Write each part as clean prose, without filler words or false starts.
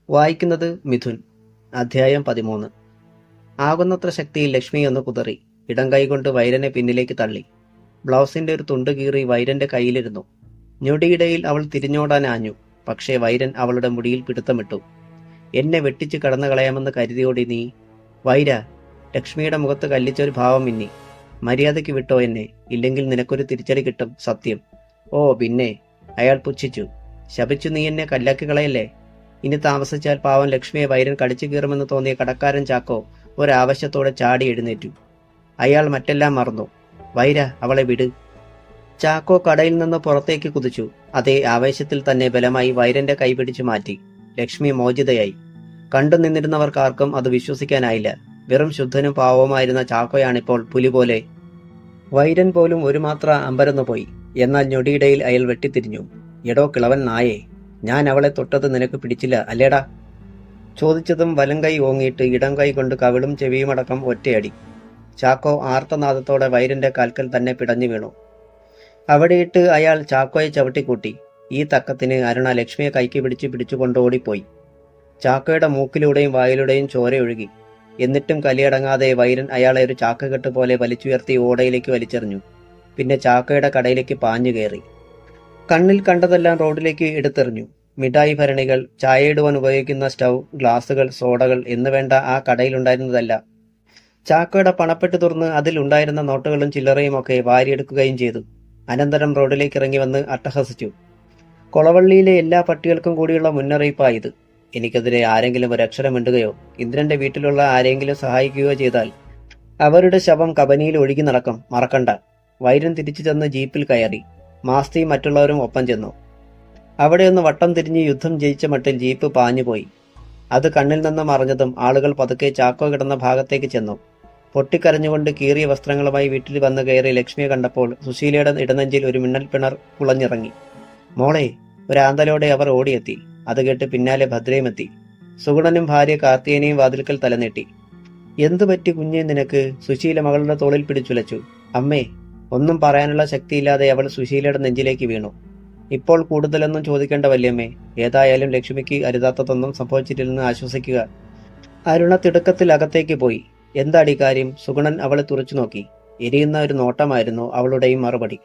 വായിക്കുന്നത് മിഥുൻ. അധ്യായം 13. ആകുന്നത്ര ശക്തിയിൽ ലക്ഷ്മി ഒന്ന് കുതറി. ഇടം കൈകൊണ്ട് വൈരനെ പിന്നിലേക്ക് തള്ളി. ബ്ലൗസിന്റെ ഒരു തുണ്ട് കീറി വൈരന്റെ കയ്യിലിരുന്നു. ഞൊടിയിടയിൽ അവൾ തിരിഞ്ഞോടാൻ ആഞ്ഞു. പക്ഷേ വൈരൻ അവളുടെ മുടിയിൽ പിടുത്തമിട്ടു. എന്നെ വെട്ടിച്ച് കടന്നു കളയാമെന്ന് കരുതിയോടി നീ? വൈര! ലക്ഷ്മിയുടെ മുഖത്ത് കല്ലിച്ചൊരു ഭാവം മിന്നി. മര്യാദയ്ക്ക് വിട്ടോ എന്നെ, ഇല്ലെങ്കിൽ നിനക്കൊരു തിരിച്ചടി കിട്ടും, സത്യം. ഓ പിന്നെ, അയാൾ പുച്ഛിച്ചു. ശപിച്ചു നീ എന്നെ കല്ലാക്കി കളയല്ലേ? ഇനി താമസിച്ചാൽ പാവം ലക്ഷ്മിയെ വൈരൻ കടിച്ചു കീറുമെന്ന് തോന്നിയ കടക്കാരൻ ചാക്കോ ഒരാവശ്യത്തോടെ ചാടി എഴുന്നേറ്റു. അയാൾ മറ്റെല്ലാം മറന്നു. വൈര, അവളെ വിട്! ചാക്കോ കടയിൽ നിന്ന് പുറത്തേക്ക് കുതിച്ചു. അതേ ആവേശത്തിൽ തന്നെ ബലമായി വൈരന്റെ കൈപിടിച്ചു മാറ്റി. ലക്ഷ്മി മോചിതയായി. കണ്ടു നിന്നിരുന്നവർക്കാർക്കും അത് വിശ്വസിക്കാനായില്ല. വെറും ശുദ്ധനും പാവവുമായിരുന്ന ചാക്കോയാണിപ്പോൾ പുലി പോലെ. വൈരൻ പോലും ഒരു മാത്ര അമ്പരന്നുപോയി. എന്നാൽ ഞൊടിയിടയിൽ അയാൾ വെട്ടിത്തിരിഞ്ഞു. എടോ കിളവൻ നായേ, ഞാൻ അവളെ തൊട്ടത് നിനക്ക് പിടിച്ചില്ല അല്ലേടാ? ചോദിച്ചതും വലം കൈ ഓങ്ങിയിട്ട് ഇടം കൈ കൊണ്ട് കവിളും ചെവിയുമടക്കം ഒറ്റയടി. ചാക്കോ ആർത്തനാദത്തോടെ വൈരന്റെ കാൽക്കൽ തന്നെ പിടഞ്ഞു വീണു. അവിടെയിട്ട് അയാൾ ചാക്കോയെ ചവിട്ടിക്കൂട്ടി. ഈ തക്കത്തിന് അരുണ ലക്ഷ്മിയെ കൈക്ക് പിടിച്ചുകൊണ്ട് ഓടിപ്പോയി. ചാക്കോയുടെ മൂക്കിലൂടെയും വായിലൂടെയും ചോരയൊഴുകി. എന്നിട്ടും കലിയടങ്ങാതെ വൈരൻ അയാളെ ഒരു ചാക്കുകെട്ട് പോലെ വലിച്ചുയർത്തി ഓടയിലേക്ക് വലിച്ചെറിഞ്ഞു. പിന്നെ ചാക്കോയുടെ കടയിലേക്ക് പാഞ്ഞു കയറി. കണ്ണിൽ കണ്ടതെല്ലാം റോഡിലേക്ക് എടുത്തെറിഞ്ഞു. മിഠായി ഭരണികൾ, ചായയിടുവാൻ ഉപയോഗിക്കുന്ന സ്റ്റൗ, ഗ്ലാസുകൾ, സോഡകൾ എന്നുവേണ്ട ആ കടയിലുണ്ടായിരുന്നതല്ല. ചാക്കോയുടെ പണപ്പെട്ട് തുറന്ന് അതിൽ ഉണ്ടായിരുന്ന നോട്ടുകളും ചില്ലറയും ഒക്കെ വാരിയെടുക്കുകയും ചെയ്തു. അനന്തരം റോഡിലേക്ക് ഇറങ്ങി വന്ന് അട്ടഹസിച്ചു. കൊളവള്ളിയിലെ എല്ലാ പട്ടികൾക്കും കൂടിയുള്ള മുന്നറിയിപ്പായത്. എനിക്കെതിരെ ആരെങ്കിലും ഒരക്ഷരം മിണ്ടുകയോ ഇന്ദ്രന്റെ വീട്ടിലുള്ള ആരെങ്കിലും സഹായിക്കുകയോ ചെയ്താൽ അവരുടെ ശവം കബനിയിൽ ഒഴുകി നടക്കും, മറക്കണ്ട. വൈരൻ തിരിച്ചു ചെന്ന് ജീപ്പിൽ കയറി. മാസ്തിയും മറ്റുള്ളവരും ഒപ്പം ചെന്നു. അവിടെയൊന്ന് വട്ടം തിരിഞ്ഞ് യുദ്ധം ജയിച്ച മട്ടിൽ ജീപ്പ് പാഞ്ഞുപോയി. അത് കണ്ണിൽ നിന്ന് മറഞ്ഞതും ആളുകൾ പതുക്കെ ചാക്കോ കിടന്ന ഭാഗത്തേക്ക് ചെന്നു. പൊട്ടിക്കരഞ്ഞുകൊണ്ട് കീറിയ വസ്ത്രങ്ങളുമായി വീട്ടിൽ വന്ന് കയറി ലക്ഷ്മിയെ കണ്ടപ്പോൾ സുശീലയുടെ ഇടനെഞ്ചിൽ ഒരു മിന്നൽ പിണർ പുളഞ്ഞിറങ്ങി. മോളെ! ഒരാന്തലോടെ അവർ ഓടിയെത്തി. അത് കേട്ട് പിന്നാലെ ഭദ്രയുമെത്തി. സുഗുണനും ഭാര്യ കാർത്തികനെയും വാതിൽക്കൽ തലനീട്ടി. എന്തു പറ്റി കുഞ്ഞെ നിനക്ക്? സുശീല മകളുടെ തോളിൽ പിടിച്ചുലച്ചു. അമ്മേ! ഒന്നും പറയാനുള്ള ശക്തിയില്ലാതെ അവൾ സുശീലയുടെ നെഞ്ചിലേക്ക് വീണു. ഇപ്പോൾ കൂടുതലൊന്നും ചോദിക്കേണ്ട വല്യമ്മേ. ഏതായാലും ലക്ഷ്മിക്ക് അരുതാത്തതൊന്നും സംഭവിച്ചിട്ടില്ലെന്ന് ആശ്വസിക്കുക. അരുണ തിടുക്കത്തിൽ അകത്തേക്ക് പോയി. എന്താടി കാര്യം? സുഗുണൻ അവളെ തുറച്ചു നോക്കി. എരിയുന്ന ഒരു നോട്ടമായിരുന്നു അവളുടെയും മറുപടി.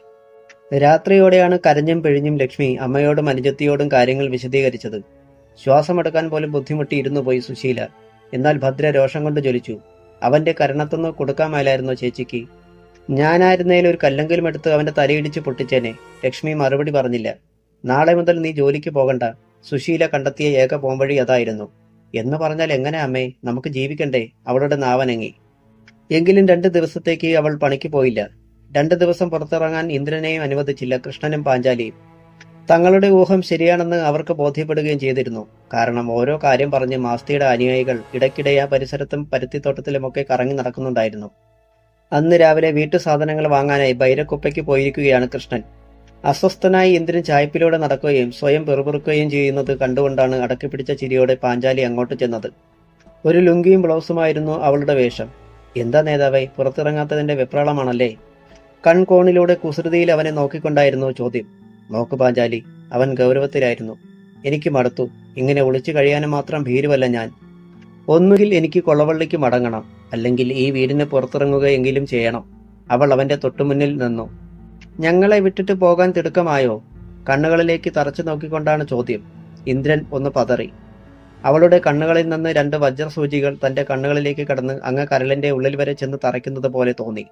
രാത്രിയോടെയാണ് കരഞ്ഞും പിഴിഞ്ഞും ലക്ഷ്മി അമ്മയോടും അനുജത്തിയോടും കാര്യങ്ങൾ വിശദീകരിച്ചത്. ശ്വാസമെടുക്കാൻ പോലും ബുദ്ധിമുട്ടി ഇരുന്നു പോയി സുശീല. എന്നാൽ ഭദ്ര രോഷം കൊണ്ട് ജ്വലിച്ചു. അവന്റെ കരണത്തൊന്ന് കൊടുക്കാൻ മേലായിരുന്നോ ചേച്ചിക്ക്? ഞാനായിരുന്നേലും ഒരു കല്ലെങ്കിലും എടുത്ത് അവന്റെ തലയിടിച്ച് പൊട്ടിച്ചേനെ. ലക്ഷ്മി മറുപടി പറഞ്ഞില്ല. നാളെ മുതൽ നീ ജോലിക്ക് പോകണ്ട. സുശീല കണ്ടെത്തിയ ഏക പോംവഴി അതായിരുന്നു. എന്ന് പറഞ്ഞാൽ എങ്ങനെ അമ്മേ? നമുക്ക് ജീവിക്കണ്ടേ? അവളുടെ നാവനങ്ങി. എങ്കിലും 2 ദിവസത്തേക്ക് അവൾ പണിക്ക് പോയില്ല. 2 ദിവസം പുറത്തിറങ്ങാൻ ഇന്ദ്രനെയും അനുവദിച്ചില്ല കൃഷ്ണനും പാഞ്ചാലിയും. തങ്ങളുടെ ഊഹം ശരിയാണെന്ന് അവർക്ക് ബോധ്യപ്പെടുകയും ചെയ്തിരുന്നു. കാരണം ഓരോ കാര്യം പറഞ്ഞ് മാസ്തിയുടെ അനുയായികൾ ഇടയ്ക്കിടെ ആ പരിസരത്തും പരുത്തിത്തോട്ടത്തിലുമൊക്കെ കറങ്ങി നടക്കുന്നുണ്ടായിരുന്നു. അന്ന് രാവിലെ വീട്ടു സാധനങ്ങൾ വാങ്ങാനായി ബൈരക്കുപ്പയ്ക്ക് പോയിരിക്കുകയാണ് കൃഷ്ണൻ. അസ്വസ്ഥനായി ഇന്ദ്രൻ ചായ്പിലൂടെ നടക്കുകയും സ്വയം പെറുപെറുക്കുകയും ചെയ്യുന്നത് കണ്ടുകൊണ്ടാണ് അടക്കിപ്പിടിച്ച ചിരിയോടെ പാഞ്ചാലി അങ്ങോട്ട് ചെന്നത്. ഒരു ലുങ്കിയും ബ്ലൗസുമായിരുന്നു അവളുടെ വേഷം. എന്താ നേതാവേ, പുറത്തിറങ്ങാത്തതിന്റെ വെപ്രാളമാണല്ലേ? കൺകോണിലൂടെ കുസൃതിയിൽ അവനെ നോക്കിക്കൊണ്ടായിരുന്നു ചോദ്യം. നോക്കു പാഞ്ചാലി, അവൻ ഗൗരവത്തിലായിരുന്നു. എനിക്ക് മടുത്തു. ഇങ്ങനെ ഒളിച്ചു കഴിയാനും മാത്രം ഭീരുവല്ല ഞാൻ. ഒന്നുകിൽ എനിക്ക് കൊളവള്ളിക്ക് മടങ്ങണം, അല്ലെങ്കിൽ ഈ വീടിന് പുറത്തിറങ്ങുകയെങ്കിലും ചെയ്യണം. അവൾ അവന്റെ തൊട്ടുമുന്നിൽ നിന്നു. ഞങ്ങളെ വിട്ടിട്ട് പോകാൻ തിടുക്കമായോ? കണ്ണുകളിലേക്ക് തറച്ചു നോക്കിക്കൊണ്ടാണ് ചോദ്യം. ഇന്ദ്രൻ ഒന്ന് പതറി. അവളുടെ കണ്ണുകളിൽ നിന്ന് 2 വജ്രസൂചികൾ തന്റെ കണ്ണുകളിലേക്ക് കടന്ന് അങ്ങ് കരളിന്റെ ഉള്ളിൽ വരെ ചെന്ന് തറയ്ക്കുന്നത് പോലെ തോന്നി.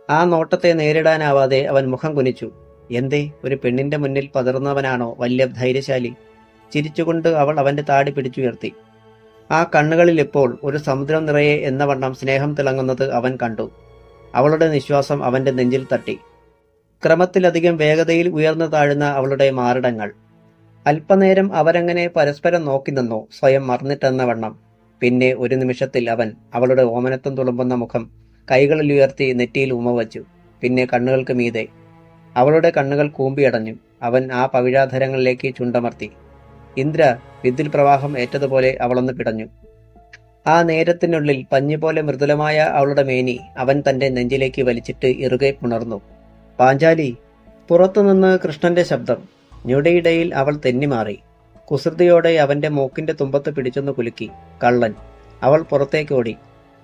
ആ നോട്ടത്തെ നേരിടാനാവാതെ അവൻ മുഖം കുനിച്ചു. എന്തേ, ഒരു പെണ്ണിന്റെ മുന്നിൽ പതറുന്നവനാണോ വലിയ ധൈര്യശാലി? ചിരിച്ചുകൊണ്ട് അവൾ അവന്റെ താടി പിടിച്ചുയർത്തി. ആ കണ്ണുകളിൽ ഇപ്പോൾ ഒരു സമുദ്രം നിറയെ എന്ന വണ്ണം സ്നേഹം തിളങ്ങുന്നത് അവൻ കണ്ടു. അവളുടെ നിശ്വാസം അവന്റെ നെഞ്ചിൽ തട്ടി. ക്രമത്തിലധികം വേഗതയിൽ ഉയർന്നു താഴുന്ന അവളുടെ മാറിടങ്ങൾ. അല്പനേരം അവരങ്ങനെ പരസ്പരം നോക്കി നിന്നു, സ്വയം മറന്നിട്ടെന്ന വണ്ണം. പിന്നെ ഒരു നിമിഷത്തിൽ അവൻ അവളുടെ ഓമനത്വം തുളുമ്പുന്ന മുഖം കൈകളിൽ ഉയർത്തി നെറ്റിയിൽ ഉമ്മവച്ചു. പിന്നെ കണ്ണുകൾക്ക് മീതെ അവളുടെ കണ്ണുകൾ കൂമ്പിയടഞ്ഞു. അവൻ ആ പവിഴാധരങ്ങളിലേക്ക് ചുണ്ടമർത്തി. ഇന്ദ്ര! വിദ്യുൽ പ്രവാഹം ഏറ്റതുപോലെ അവളൊന്ന് പിടഞ്ഞു. ആ നേരത്തിനുള്ളിൽ പഞ്ഞുപോലെ മൃദുലമായ അവളുടെ മേനി അവൻ തന്റെ നെഞ്ചിലേക്ക് വലിച്ചിട്ട് ഇറുകെ പുണർന്നു. പാഞ്ചാലി! പുറത്തുനിന്ന് കൃഷ്ണന്റെ ശബ്ദം. ഞൊടിയിടയിൽ അവൾ തെന്നിമാറി. കുസൃതിയോടെ അവന്റെ മൂക്കിന്റെ തുമ്പത്ത് പിടിച്ചൊന്ന് കുലുക്കി. കള്ളൻ. അവൾ പുറത്തേക്കോടി.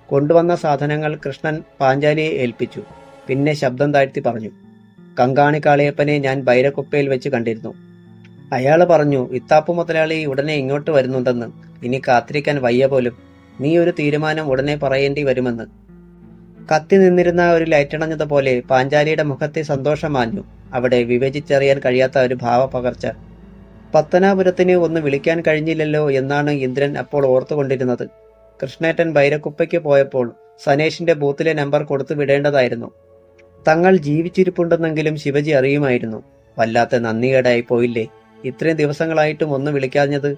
കൊണ്ടുവന്ന സാധനങ്ങൾ കൃഷ്ണൻ പാഞ്ചാലിയെ ഏൽപ്പിച്ചു. പിന്നെ ശബ്ദം താഴ്ത്തി പറഞ്ഞു, കങ്കാണി കാളിയപ്പനെ ഞാൻ ബൈരക്കുപ്പയിൽ വെച്ച് കണ്ടിരുന്നു. അയാള് പറഞ്ഞു, ഇത്താപ്പു മുതലാളി ഉടനെ ഇങ്ങോട്ട് വരുന്നുണ്ടെന്ന്. ഇനി കാത്തിരിക്കാൻ വയ്യ പോലും. നീ ഒരു തീരുമാനം ഉടനെ പറയേണ്ടി വരുമെന്ന്. കത്തി നിന്നിരുന്ന ഒരു ലൈറ്റണഞ്ഞതുപോലെ പാഞ്ചാലിയുടെ മുഖത്തെ സന്തോഷം മാഞ്ഞു. അവിടെ വിവേചിച്ചറിയാൻ കഴിയാത്ത ഒരു ഭാവപകർച്ച. പത്തനാപുരത്തിന് ഒന്ന് വിളിക്കാൻ കഴിഞ്ഞില്ലല്ലോ എന്നാണ് ഇന്ദ്രൻ അപ്പോൾ ഓർത്തുകൊണ്ടിരുന്നത്. കൃഷ്ണേട്ടൻ ബൈരക്കുപ്പയ്ക്ക് പോയപ്പോൾ സനേഷിന്റെ ബൂത്തിലെ നമ്പർ കൊടുത്തു വിടേണ്ടതായിരുന്നു. തങ്ങൾ ജീവിച്ചിരിപ്പുണ്ടെന്നെങ്കിലും ശിവജി അറിയുമായിരുന്നു. വല്ലാത്ത നന്ദികേടായി പോയില്ലേ. ഇത്രയും ദിവസങ്ങളായിട്ടും ഒന്ന് വിളിക്കാഞ്ഞത്.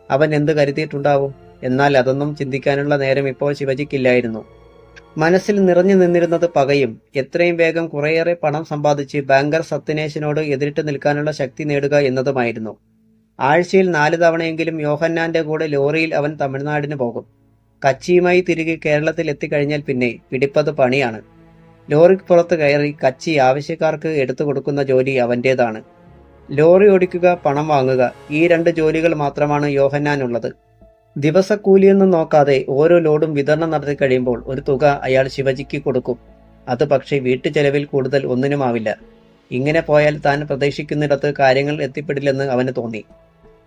അവൻ എന്ത് കരുതിയിട്ടുണ്ടാവും? എന്നാൽ അതൊന്നും ചിന്തിക്കാനുള്ള നേരം ഇപ്പോൾ ശിവജിക്കില്ലായിരുന്നു. മനസ്സിൽ നിറഞ്ഞു നിന്നിരുന്നത് പകയും. എത്രയും വേഗം കുറേയേറെ പണം സമ്പാദിച്ച് ബാങ്കർ സത്യനേശിനോട് എതിരിട്ട് നിൽക്കാനുള്ള ശക്തി നേടുക എന്നതുമായിരുന്നു. ആഴ്ചയിൽ 4 തവണയെങ്കിലും യോഹന്നാന്റെ കൂടെ ലോറിയിൽ അവൻ തമിഴ്നാടിന് പോകും. കച്ചിയുമായി തിരികെ കേരളത്തിൽ എത്തിക്കഴിഞ്ഞാൽ പിന്നെ പിടിപ്പത് പണിയാണ്. ലോറിക്ക് പുറത്ത് കയറി കച്ചി ആവശ്യക്കാർക്ക് എടുത്തു കൊടുക്കുന്ന ജോലി അവന്റേതാണ്. ലോറി ഓടിക്കുക, പണം വാങ്ങുക, ഈ 2 ജോലികൾ മാത്രമാണ് യോഹന്നാനുള്ളത്. ദിവസക്കൂലിയൊന്നും നോക്കാതെ ഓരോ ലോഡും വിതരണം നടത്തി കഴിയുമ്പോൾ ഒരു തുക അയാൾ ശിവജിക്ക് കൊടുക്കും. അത് പക്ഷേ വീട്ടുചെലവിൽ കൂടുതൽ ഒന്നിനുമാവില്ല. ഇങ്ങനെ പോയാൽ താൻ പ്രതീക്ഷിക്കുന്നിടത്ത് കാര്യങ്ങൾ എത്തിപ്പെടില്ലെന്ന് അവന് തോന്നി.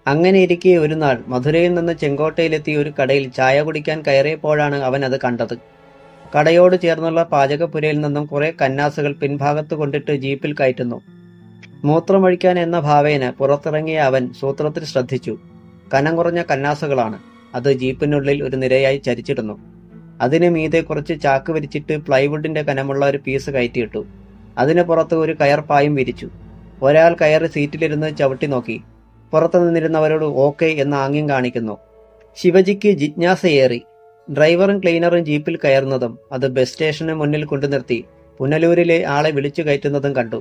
അങ്ങനെയിരിക്കെ ഒരു നാൾ മധുരയിൽ നിന്ന് ചെങ്കോട്ടയിലെത്തി ഒരു കടയിൽ ചായ കുടിക്കാൻ കയറിയപ്പോഴാണ് അവൻ അത് കണ്ടത്. കടയോട് ചേർന്നുള്ള പാചകപ്പുരയിൽ നിന്നും കുറെ കന്നാസുകൾ പിൻഭാഗത്ത് കൊണ്ടിട്ട് ജീപ്പിൽ കയറ്റുന്നു. മൂത്രമൊഴിക്കാൻ എന്ന ഭാവേന പുറത്തിറങ്ങിയ അവൻ സൂത്രത്തിൽ ശ്രദ്ധിച്ചു. കനം കുറഞ്ഞ കന്നാസുകളാണ്. അത് ജീപ്പിനുള്ളിൽ ഒരു നിരയായി ചരിച്ചിടുന്നു. അതിന് മീതെ കുറച്ച് ചാക്ക് വിരിച്ചിട്ട് പ്ലൈവുഡിന്റെ കനമുള്ള ഒരു പീസ് കയറ്റിയിട്ടു. അതിന് പുറത്ത് ഒരു കയർപ്പായും വിരിച്ചു. ഒരാൾ കയറി സീറ്റിലിരുന്ന് ചവിട്ടി നോക്കി. പുറത്തു നിന്നിരുന്നവരോട് ഓക്കെ എന്ന ആംഗ്യം കാണിക്കുന്നു. ശിവജിക്ക് ജിജ്ഞാസയേറി. ഡ്രൈവറും ക്ലീനറും ജീപ്പിൽ കയറുന്നതും അത് ബസ് സ്റ്റേഷന് മുന്നിൽ കൊണ്ടുനിർത്തി പുനലൂരിലെ ആളെ വിളിച്ചു കയറ്റുന്നതും കണ്ടു.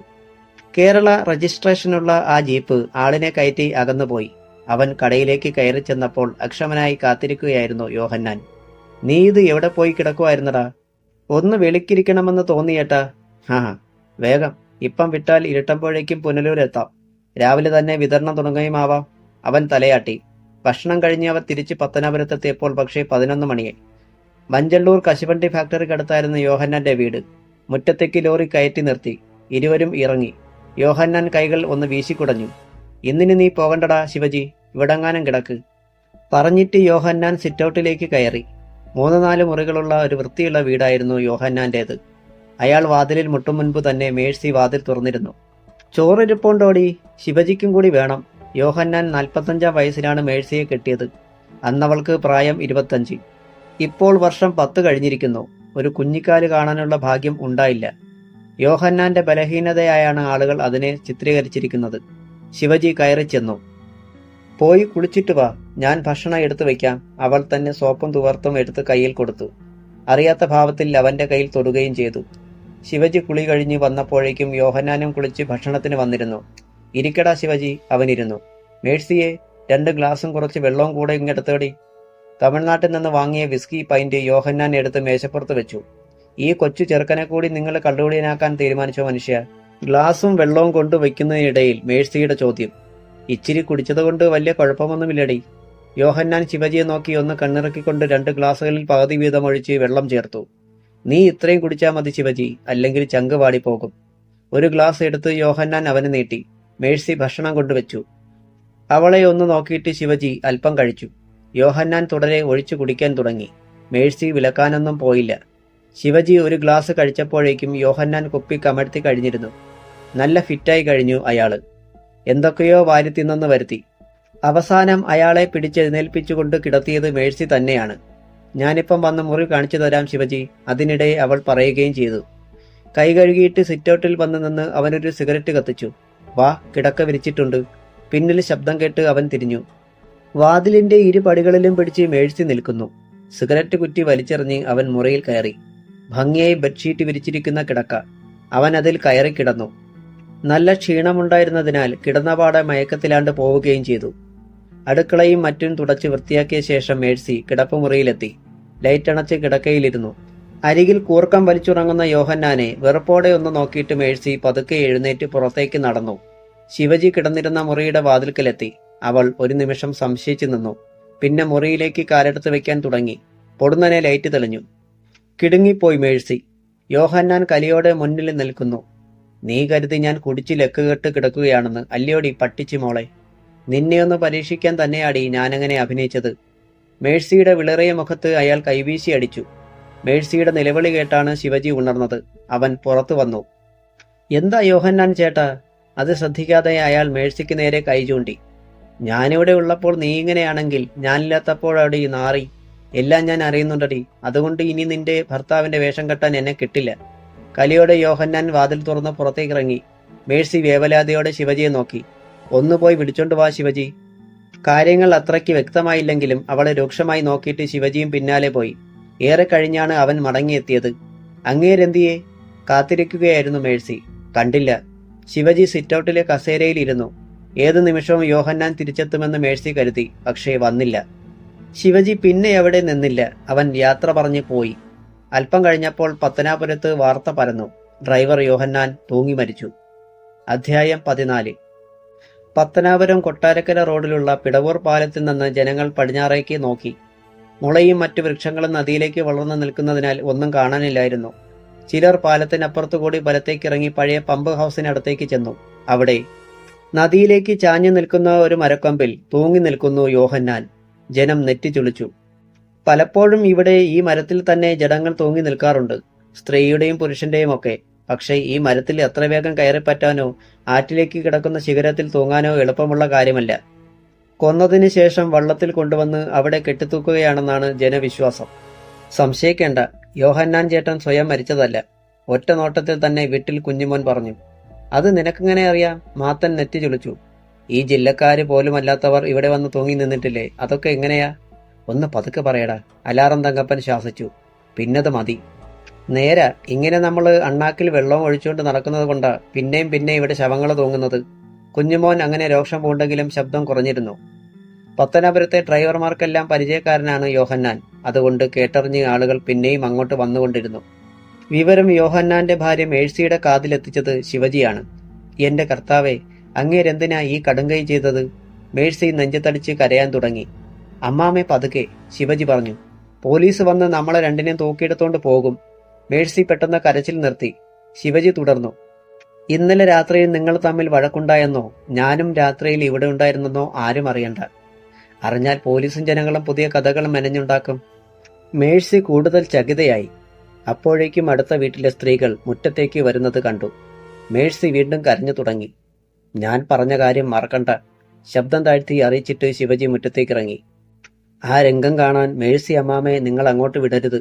കേരള രജിസ്ട്രേഷനുള്ള ആ ജീപ്പ് ആളിനെ കയറ്റി അകന്നുപോയി. അവൻ കടയിലേക്ക് കയറി ചെന്നപ്പോൾ അക്ഷമനായി കാത്തിരിക്കുകയായിരുന്നു യോഹന്നാൻ. നീ ഇത് എവിടെ പോയി കിടക്കുമായിരുന്നടാ? ഒന്ന് വെളുക്കിരിക്കണമെന്ന് തോന്നിയേട്ടാ. ഹാ, വേഗം. ഇപ്പം വിട്ടാൽ ഇരുട്ടുമ്പോഴേക്കും പുനലൂരെത്താം. രാവിലെ തന്നെ വിതരണം തുടങ്ങുകയുമാവാം. അവൻ തലയാട്ടി. ഭക്ഷണം കഴിഞ്ഞ് അവർ തിരിച്ച് പത്തനാപുരത്തെത്തിയപ്പോൾ പക്ഷേ 11 മണിയായി. മഞ്ചള്ളൂർ കശുവണ്ടി ഫാക്ടറിക്കടുത്തായിരുന്നു യോഹന്നാന്റെ വീട്. മുറ്റത്തേക്ക് ലോറി കയറ്റി നിർത്തി. ഇരുവരും ഇറങ്ങി. യോഹന്നാൻ കൈകൾ ഒന്ന് വീശിക്കുടഞ്ഞു. ഇന്നിന് നീ പോകണ്ടടാ ശിവജി, ഇവിടെങ്ങാനും കിടക്ക്. പറഞ്ഞിട്ട് യോഹന്നാൻ സിറ്റൗട്ടിലേക്ക് കയറി. 3-4 മുറികളുള്ള ഒരു വൃത്തിയുള്ള വീടായിരുന്നു യോഹന്നാന്റേത്. അയാൾ വാതിലിൽ മുട്ടും മുൻപ് തന്നെ മേഴ്സി വാതിൽ തുറന്നിരുന്നു. ചോറിരിപ്പുണ്ടോടി, ശിവജിക്കും കൂടി വേണം. യോഹന്നാൻ 45-ാം വയസ്സിലാണ് മേഴ്സിയെ കെട്ടിയത്. അന്നവൾക്ക് പ്രായം 25. ഇപ്പോൾ വർഷം 10 കഴിഞ്ഞിരിക്കുന്നു. ഒരു കുഞ്ഞിക്കാല് കാണാനുള്ള ഭാഗ്യം ഉണ്ടായില്ല. യോഹന്നാന്റെ ബലഹീനതയായാണ് ആളുകൾ അതിനെ ചിത്രീകരിച്ചിരിക്കുന്നത്. ശിവജി കയറി ചെന്നു. പോയി കുളിച്ചിട്ട് വാ, ഞാൻ ഭക്ഷണം എടുത്തു വയ്ക്കാം. അവൾ തന്നെ സോപ്പും തുവർത്തും എടുത്ത് കയ്യിൽ കൊടുത്തു. അറിയാത്ത ഭാവത്തിൽ അവന്റെ കയ്യിൽ തൊടുകയും ചെയ്തു. ശിവജി കുളി കഴിഞ്ഞ് വന്നപ്പോഴേക്കും യോഹന്നാനും കുളിച്ച് ഭക്ഷണത്തിന് വന്നിരുന്നു. ഇരിക്കടാ ശിവജി, അവനിരുന്നു. മേഴ്സിയെ 2 ഗ്ലാസും കുറച്ച് വെള്ളവും കൂടെ ഇങ്ങെടുത്തേടി. തമിഴ്നാട്ടിൽ നിന്ന് വാങ്ങിയ വിസ്കി പൈന്റ് യോഹന്നാൻ എടുത്ത് മേശപ്പുറത്ത് വെച്ചു. ഈ കൊച്ചു ചെറുക്കനെ കൂടി നിങ്ങൾ കള്ളുകുടിയനാക്കാൻ തീരുമാനിച്ചോ മനുഷ്യ? ഗ്ലാസും വെള്ളവും കൊണ്ട് വയ്ക്കുന്നതിനിടയിൽ മേഴ്സിയുടെ ചോദ്യം. ഇച്ചിരി കുടിച്ചതുകൊണ്ട് വലിയ കുഴപ്പമൊന്നുമില്ലടി. യോഹന്നാൻ ശിവജിയെ നോക്കി ഒന്ന് കണ്ണിറക്കിക്കൊണ്ട് 2 ഗ്ലാസുകളിൽ പകുതി വീതം ഒഴിച്ച് വെള്ളം ചേർത്തു. നീ ഇത്രയും കുടിച്ചാൽ മതി ശിവജി, അല്ലെങ്കിൽ ചങ്ക് വാടിപ്പോകും. ഒരു ഗ്ലാസ് എടുത്ത് യോഹന്നാൻ അവന് നീട്ടി. മേഴ്സി ഭക്ഷണം കൊണ്ടുവച്ചു. അവളെ ഒന്ന് നോക്കിയിട്ട് ശിവജി അല്പം കഴിച്ചു. യോഹന്നാൻ തുടരെ ഒഴിച്ചു കുടിക്കാൻ തുടങ്ങി. മേഴ്സി വിലക്കാനൊന്നും പോയില്ല. ശിവജി ഒരു ഗ്ലാസ് കഴിച്ചപ്പോഴേക്കും യോഹന്നാൻ കുപ്പി കമഴ്ത്തി കഴിഞ്ഞിരുന്നു. നല്ല ഫിറ്റായി കഴിഞ്ഞു അയാള്. എന്തൊക്കെയോ വാരി തിന്നെന്ന് വരുത്തി. അവസാനം അയാളെ പിടിച്ചെഴുന്നേൽപ്പിച്ചുകൊണ്ട് കിടത്തിയത് മേഴ്സി തന്നെയാണ്. ഞാനിപ്പം വന്ന് മുറി കാണിച്ചു തരാം ശിവജി, അതിനിടെ അവൾ പറയുകയും ചെയ്തു. കൈ കഴുകിയിട്ട് സിറ്റൗട്ടിൽ വന്ന് നിന്ന് അവനൊരു സിഗരറ്റ് കത്തിച്ചു. വാ, കിടക്ക വിരിച്ചിട്ടുണ്ട്. പിന്നിൽ ശബ്ദം കേട്ട് അവൻ തിരിഞ്ഞു. വാതിലിന്റെ 2 പടികളിലും പിടിച്ച് മേഴ്സി നിൽക്കുന്നു. സിഗരറ്റ് കുറ്റി വലിച്ചെറിഞ്ഞ് അവൻ മുറിയിൽ കയറി. ഭംഗിയായി ബെഡ്ഷീറ്റ് വിരിച്ചിരിക്കുന്ന കിടക്ക. അവൻ അതിൽ കയറി കിടന്നു. നല്ല ക്ഷീണമുണ്ടായിരുന്നതിനാൽ കിടന്നപാടെ മയക്കത്തിലാണ്ട് പോവുകയും ചെയ്തു. അടുക്കളയും മറ്റും തുടച്ച് വൃത്തിയാക്കിയ ശേഷം മേഴ്സി കിടപ്പുമുറിയിലെത്തി. ലൈറ്റ് അണച്ച് കിടക്കയിലിരുന്നു. അരികിൽ കൂർക്കം വലിച്ചുറങ്ങുന്ന യോഹന്നാനെ വെറുപ്പോടെ ഒന്ന് നോക്കിയിട്ട് മേഴ്സി പതുക്കെ എഴുന്നേറ്റ് പുറത്തേക്ക് നടന്നു. ശിവജി കിടന്നിരുന്ന മുറിയുടെ വാതിൽക്കലെത്തി. അവൾ ഒരു നിമിഷം സംശയിച്ചു നിന്നു. പിന്നെ മുറിയിലേക്ക് കാലെടുത്ത് വെക്കാൻ തുടങ്ങി. പൊടുന്നനെ ലൈറ്റ് തെളിഞ്ഞു. കിടുങ്ങിപ്പോയി മേഴ്സി. യോഹന്നാൻ കലിയോടെ മുന്നിൽ നിൽക്കുന്നു. നീ കരുതി ഞാൻ കുടിച്ച് ലക്കുകെട്ട് കിടക്കുകയാണെന്ന് അല്ലയോടി പട്ടിച്ചു മോളെ. നിന്നെയൊന്ന് പരീക്ഷിക്കാൻ തന്നെയാടി ഞാനങ്ങനെ അഭിനയിച്ചത്. മേഴ്സിയുടെ വിളറിയ മുഖത്ത് അയാൾ കൈവീശി അടിച്ചു. മേഴ്സിയുടെ നിലവിളി കേട്ടാണ് ശിവജി ഉണർന്നത്. അവൻ പുറത്തു വന്നു. എന്താ യോഹന്നാൻ ചേട്ടാ? അത് ശ്രദ്ധിക്കാതെ അയാൾ മേഴ്സിക്ക് നേരെ കൈ ചൂണ്ടി. ഞാനിവിടെ ഉള്ളപ്പോൾ നീ ഇങ്ങനെയാണെങ്കിൽ ഞാനില്ലാത്തപ്പോഴടി നാറി. എല്ലാം ഞാൻ അറിയുന്നുണ്ടടി. അതുകൊണ്ട് ഇനി നിന്റെ ഭർത്താവിന്റെ വേഷം കെട്ടാൻ എന്നെ കിട്ടില്ല. കലിയോടെ യോഹന്നാൻ വാതിൽ തുറന്ന് പുറത്തേക്കിറങ്ങി. മേഴ്സി വേവലാതിയോടെ ശിവജിയെ നോക്കി. ഒന്ന് പോയി വിളിച്ചോണ്ട് വാ ശിവജി. കാര്യങ്ങൾ അത്രയ്ക്ക് വ്യക്തമായില്ലെങ്കിലും അവളെ രൂക്ഷമായി നോക്കിയിട്ട് ശിവജിയും പിന്നാലെ പോയി. ഏറെ കഴിഞ്ഞാണ് അവൻ മടങ്ങിയെത്തിയത്. അങ്ങേരെന്തിയെ? കാത്തിരിക്കുകയായിരുന്നു മേഴ്സി. കണ്ടില്ല. ശിവജി സിറ്റൗട്ടിലെ കസേരയിൽ ഇരുന്നു. ഏതു നിമിഷവും യോഹന്നാൻ തിരിച്ചെത്തുമെന്ന് മേഴ്സി കരുതി. പക്ഷേ വന്നില്ല. ശിവജി പിന്നെ എവിടെ നിന്നില്ല. അവൻ യാത്ര പറഞ്ഞ് പോയി. അല്പം കഴിഞ്ഞപ്പോൾ പത്തനാപുരത്ത് വാർത്ത പരന്നു. ഡ്രൈവർ യോഹന്നാൻ തൂങ്ങി മരിച്ചു. അധ്യായം 14. പത്തനാപുരം കൊട്ടാരക്കര റോഡിലുള്ള പിടവൂർ പാലത്തിൽ നിന്ന് ജനങ്ങൾ പടിഞ്ഞാറേക്ക് നോക്കി. മുളയും മറ്റു വൃക്ഷങ്ങളും നദിയിലേക്ക് വളർന്നു നിൽക്കുന്നതിനാൽ ഒന്നും കാണാനില്ലായിരുന്നു. ചിലർ പാലത്തിനപ്പുറത്തുകൂടി വലത്തേക്കിറങ്ങി പഴയ പമ്പ് ഹൗസിനടുത്തേക്ക് ചെന്നു. അവിടെ നദിയിലേക്ക് ചാഞ്ഞു നിൽക്കുന്ന ഒരു മരക്കൊമ്പിൽ തൂങ്ങി നിൽക്കുന്നു യോഹന്നാൻ. ജനം നെറ്റിച്ചുളിച്ചു. പലപ്പോഴും ഇവിടെ ഈ മരത്തിൽ തന്നെ ജഡങ്ങൾ തൂങ്ങി നിൽക്കാറുണ്ട്, സ്ത്രീയുടെയും പുരുഷന്റെയും ഒക്കെ. പക്ഷേ ഈ മരത്തിൽ എത്ര വേഗം കയറിപ്പറ്റാനോ ആറ്റിലേക്ക് കിടക്കുന്ന ശിഖരത്തിൽ തൂങ്ങാനോ എളുപ്പമുള്ള കാര്യമല്ല. കൊന്നതിന് ശേഷം വള്ളത്തിൽ കൊണ്ടുവന്ന് അവിടെ കെട്ടിത്തൂക്കുകയാണെന്നാണ് ജനവിശ്വാസം. സംശയിക്കേണ്ട, യോഹന്നാൻ ചേട്ടൻ സ്വയം മരിച്ചതല്ല. ഒറ്റ നോട്ടത്തിൽ തന്നെ വീട്ടിൽ കുഞ്ഞുമോൻ പറഞ്ഞു. അത് നിനക്കെങ്ങനെ അറിയാം? മാത്തൻ നെറ്റി ചുളിച്ചു. ഈ ജില്ലക്കാര് പോലുമല്ലാത്തവർ ഇവിടെ വന്ന് തൂങ്ങി നിന്നിട്ടില്ലേ? അതൊക്കെ എങ്ങനെയാ? ഒന്ന് പതുക്കെ പറയടാ, അലാറം തങ്കപ്പൻ ശാസിച്ചു. പിന്നത് മതി. നേരാ, ഇങ്ങനെ നമ്മൾ അണ്ണാക്കിൽ വെള്ളം ഒഴിച്ചുകൊണ്ട് നടക്കുന്നത് കൊണ്ടാ പിന്നെയും പിന്നെ ഇവിടെ ശവങ്ങൾ തൂങ്ങുന്നത്. കുഞ്ഞുമോൻ അങ്ങനെ രോഷം പൂണ്ടെങ്കിലും ശബ്ദം കുറഞ്ഞിരുന്നു. പത്തനാപുരത്തെ ഡ്രൈവർമാർക്കെല്ലാം പരിചയക്കാരനാണ് യോഹന്നാൻ. അതുകൊണ്ട് കേട്ടറിഞ്ഞ് ആളുകൾ പിന്നെയും അങ്ങോട്ട് വന്നുകൊണ്ടിരുന്നു. വിവരം യോഹന്നാന്റെ ഭാര്യ മേഴ്സിയുടെ കാതിലെത്തിച്ചത് ശിവജിയാണ്. എന്റെ കർത്താവേ, അങ്ങേരെന്തിനാ ഈ കടുങ്കൈ ചെയ്തത്? മേഴ്സി നെഞ്ചത്തടിച്ച് കരയാൻ തുടങ്ങി. അമ്മാമെ പതുക്കെ, ശിവജി പറഞ്ഞു. പോലീസ് വന്ന് നമ്മളെ രണ്ടിനെയും തൂക്കിയെടുത്തോണ്ട് പോകും. മേഴ്സി പെട്ടെന്ന് കരച്ചിൽ നിർത്തി. ശിവജി തുടർന്നു. ഇന്നലെ രാത്രിയിൽ നിങ്ങൾ തമ്മിൽ വഴക്കുണ്ടായെന്നോ ഞാനും രാത്രിയിൽ ഇവിടെ ഉണ്ടായിരുന്നെന്നോ ആരും അറിയണ്ട. അറിഞ്ഞാൽ പോലീസും ജനങ്ങളും പുതിയ കഥകൾ മെനഞ്ഞുണ്ടാക്കും. മേഴ്സി കൂടുതൽ ചകിതയായി. അപ്പോഴേക്കും അടുത്ത വീട്ടിലെ സ്ത്രീകൾ മുറ്റത്തേക്ക് വരുന്നത് കണ്ടു. മേഴ്സി വീണ്ടും കരഞ്ഞു തുടങ്ങി. ഞാൻ പറഞ്ഞ കാര്യം മറക്കണ്ട, ശബ്ദം താഴ്ത്തി അറിയിച്ചിട്ട് ശിവജി മുറ്റത്തേക്കിറങ്ങി. ആ രംഗം കാണാൻ മേഴ്സി അമ്മാമെ നിങ്ങൾ അങ്ങോട്ട് വിടരുത്.